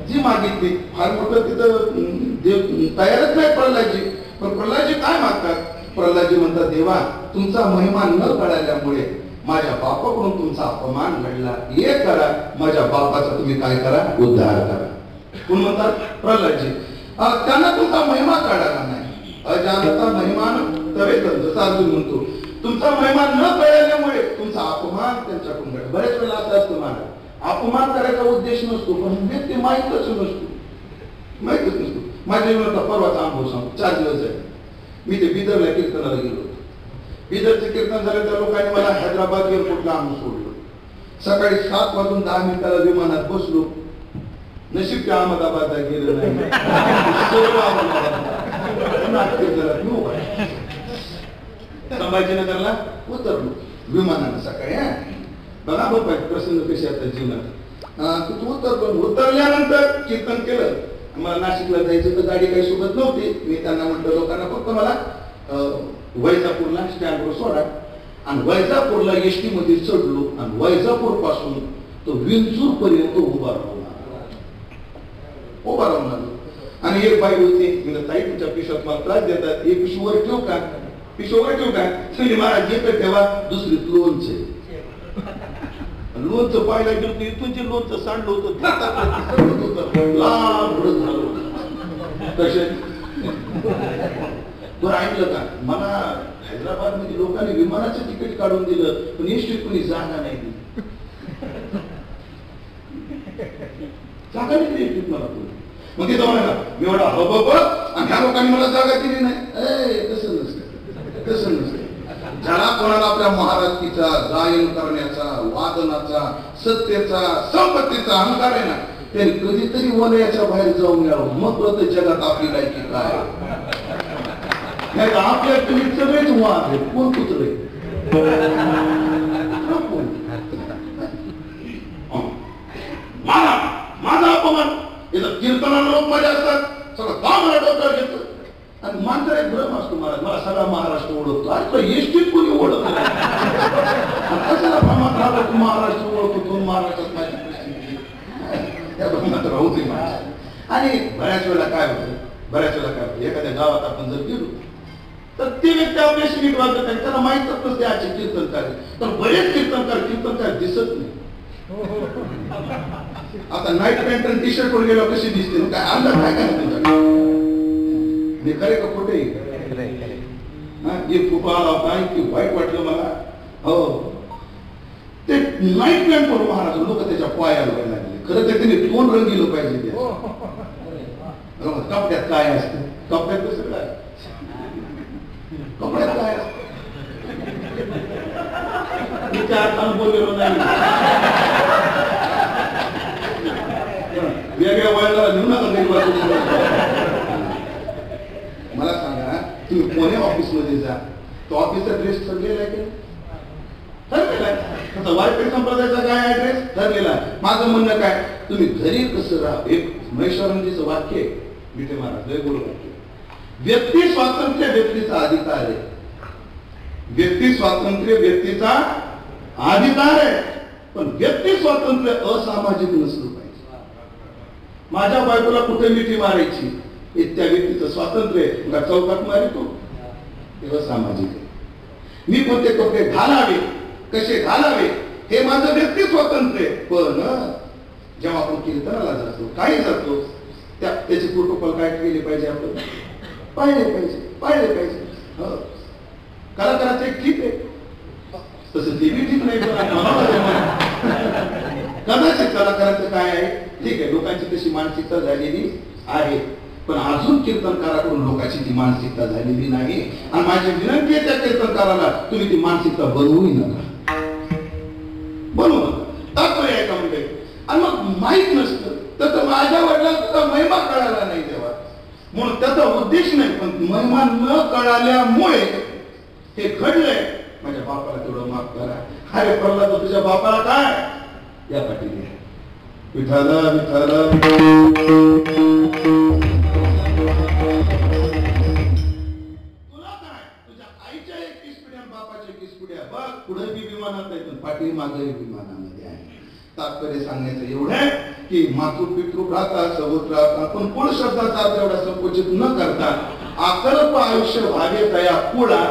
जी मागितली फार मोठं तिथं देव तयारच नाही प्रल्हादजी. पण प्रल्हादजी काय मागतात, प्रल्हादजी म्हणतात देवा तुमचा महिमा न कळाल्यामुळे माझ्या बापाकडून तुमचा अपमान घडला, हे करा माझ्या बापाचा तुम्ही काय करा उद्धार करा. कोण म्हणतात प्रल्हादजी. त्यांना तुमचा महिमा कळाला नाही, अजानता महिमान तवे जसं अर्जुन म्हणतो तुमचा महिमा न कळल्यामुळे तुमचा अपमान त्यांच्याकडून घडला. बरेच वेळा असं असतं मला अपमान करायचा उद्देश नसतो, पण व्यक्ती माहीतच नसतो. माझ्या जीवनाचा परवाचा अनुभव सांगतो. 4 दिवस झाले मी ते बिदरला कीर्तनाला गेलो होतो. बिदरचे कीर्तन झाले त्या लोकांनी मला हैदराबाद एअरपोर्टला आणून सोडलं. सकाळी 7 वाजून 10 मिनिटाला विमानात बसलो. नशीब त्या अहमदाबादला गेलं नाही. संभाजीनगरला उतरलो विमानानं सकाळी. बघा बघ प्रसंग कसे आता जीवनात. उतरल्यानंतर कीर्तन केलं. मला नाशिकला जायचं तर गाडी काही सोबत नव्हती. मी त्यांना म्हटलं लोकांना फक्त मला वैजापूरला स्टँडवर सोडा. आणि वैजापूरला एसटी मध्ये चढलो आणि वैजापूर पासून तो विंचूर पर्यंत उभा राहून आलो. आणि एक बाई होती, ताई तुमच्या पिशवात मला त्रास देतात, एक पिशवीवर ठेव का. पिशोवर ठेवू काय तुम्ही महाराज घेत तेव्हा दुसरी लोणचं लोणचं पाहायला गेलो इथून जे लोणचं सांडलं होतं लांब झालं तसे बरं ऐकलं का मला हैदराबाद मध्ये लोकांनी विमानाचं तिकीट काढून दिलं पण एसटीत कोणी जागा नाही दिली जागा नाही दिली एसटीत मला मग तिथं म्हणाला मी एवढा हबब आणि ह्या लोकांनी मला जागा दिली नाही तसं नसतं तसं नसतं ज्याला कोणाला आपल्या महाराष्ट्रीचा गायन करण्याचा वादनाचा सत्तेचा संपत्तीचा अहंकार आहे ना त्यांनी कधीतरी वलयाच्या बाहेर जाऊन यावं मग कळतं जगात आपली लायकी काय नाही आपल्या तुम्ही सगळेच वाद आहे कोण कुत्रे माझा अपमान इथं कीर्तनाला लोक माझ्या असतात सगळं का मला डोक्यावर घेतो आणि मात्र एक भ्रम असतो मला सगळा महाराष्ट्र ओळखतो अरे एसटीत कोणी ओळखतो कशाला प्रमाण राहतो तू महाराष्ट्र ओळखतो तू महाराष्ट्रात माझी परिस्थिती त्या भ्रमात राहू दे आणि बऱ्याच वेळेला काय होतं एखाद्या गावात आपण जर गेलो तर ते व्यक्ती आपल्याशी नीट वागत नाही त्याला माहीतच नसते आजचे कीर्तनकार तर बरेच कीर्तनकार दिसत नाही आता नाईट पॅन्ट आणि टी शर्ट वर गेलो कशी दिसते काय अंदाज काय काय तुमचा खरे का खोटे खूप आला काय की वाईट वाटलं मला हो ते नाईट पॅन्ट वर महाराज लोक त्याच्या पायाला व्हायला लागले खरं तर त्यांनी दोन रंगीलं पाहिजे कपड्यात काय असतं कपड्यात कसं काय कपड्यात काय असतं बोललेलो नाही वेगळ्या वयाला नेऊ नका मला सांगा तुम्ही कोण्या ऑफिस मध्ये जा तो ऑफिसचा ड्रेस ठरलेला आहे की ठरलेला आहे वारकरी संप्रदायाचा काय ड्रेस ठरलेला आहे माझं म्हणणं काय तुम्ही घरी कसं राहा एक महेश्वरांजीचं वाक्य विठे महाराज लय बोल वाक्य व्यक्ती स्वातंत्र्य व्यक्तीचा अधिकार आहे व्यक्ती स्वातंत्र्य व्यक्तीचा अधिकार आहे पण व्यक्ती स्वातंत्र्य असामाजिक नसलं पाहिजे माझ्या बायकोला कुठे मिठी मारायची त्या व्यक्तीचं स्वातंत्र्य आहे चौकात मारितो ते असामाजिक आहे मी कोणते कपडे घालावे कसे घालावे हे माझं व्यक्ती स्वातंत्र्य आहे पण जेव्हा आपण कीर्तनाला जातो काही जातो त्याचे प्रोटोकॉल काय केले पाहिजे आपण पाहिले पाहिजे कलाकाराचं एक ठीक आहे तसं ते बी ठीक नाही कदाचित कलाकाराचं काय आहे ठीक आहे लोकांची तशी मानसिकता झालेली आहे पण अजून कीर्तनकाराकडून लोकांची ती मानसिकता झालेली नाही आणि माझी विनंती आहे त्या कीर्तनकाराला तुम्ही ती मानसिकता बनवूही नका बनवू नका तात्पर्य आहे का म्हणजे आणि मग माहीत नसतं तर माझ्या वडिलांना सुद्धा महिमा कळाला नाही तेव्हा म्हणून त्याचा उद्देश नाही पण महिमा न कळाल्यामुळे हे घडलंय माझ्या बापाला तेवढं माफ करा अरे पडला तर तुझ्या बापाला काय या पाठीने विठाला विठाला तुला काय तुझ्या आईच्या 21 पिढ्या बापाच्या 21 पिढ्या बघ पुढे बी विमानात आहे पण पाठी मागे विमानामध्ये आहे तात्पर्य सांगण्याचं एवढं आहे की मातृ पितृ भ्राता सहोदर आपण कुळ शब्दाचा अर्थ एवढा संकोचित न करता अकल्प आयुष्य भागे तया कुळा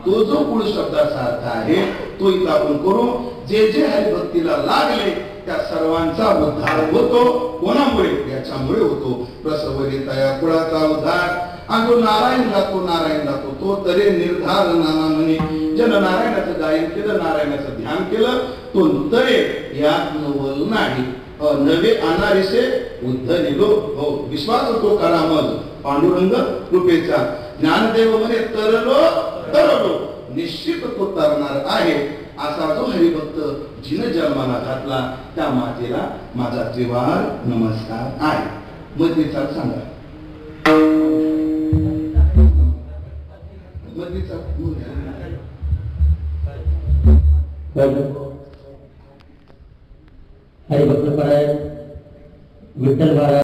तो जो कुळ शब्दाचा अर्थ आहे तो इथं आपण करू जे जे हरिभक्तीला लागले त्या सर्वांचा उद्धार होतो कोणामुळे याच्यामुळे होतो प्रसवरी तया कुळाचा उद्धार आणि जो नारायण लागतो तो तरे निर्धार नाना म्हणे ज्यानं नारायणाचं गायन केलं नारायणाचं ध्यान केलं तो तरे यात नवल नाही नवे अनारिसे उद्धनिलो हो विश्वास होतो करामल पांडुरंग कृपेचा ज्ञानदेव म्हणे तरलो निश्चित तो तरणार आहे असा जो हरिभक्त जिने जन्माला घातला त्या मातेला माझा त्रिवार नमस्कार आहे मधलीचा सांगा मधलीचा हरिभक्त परायण विठ्ठल महाराज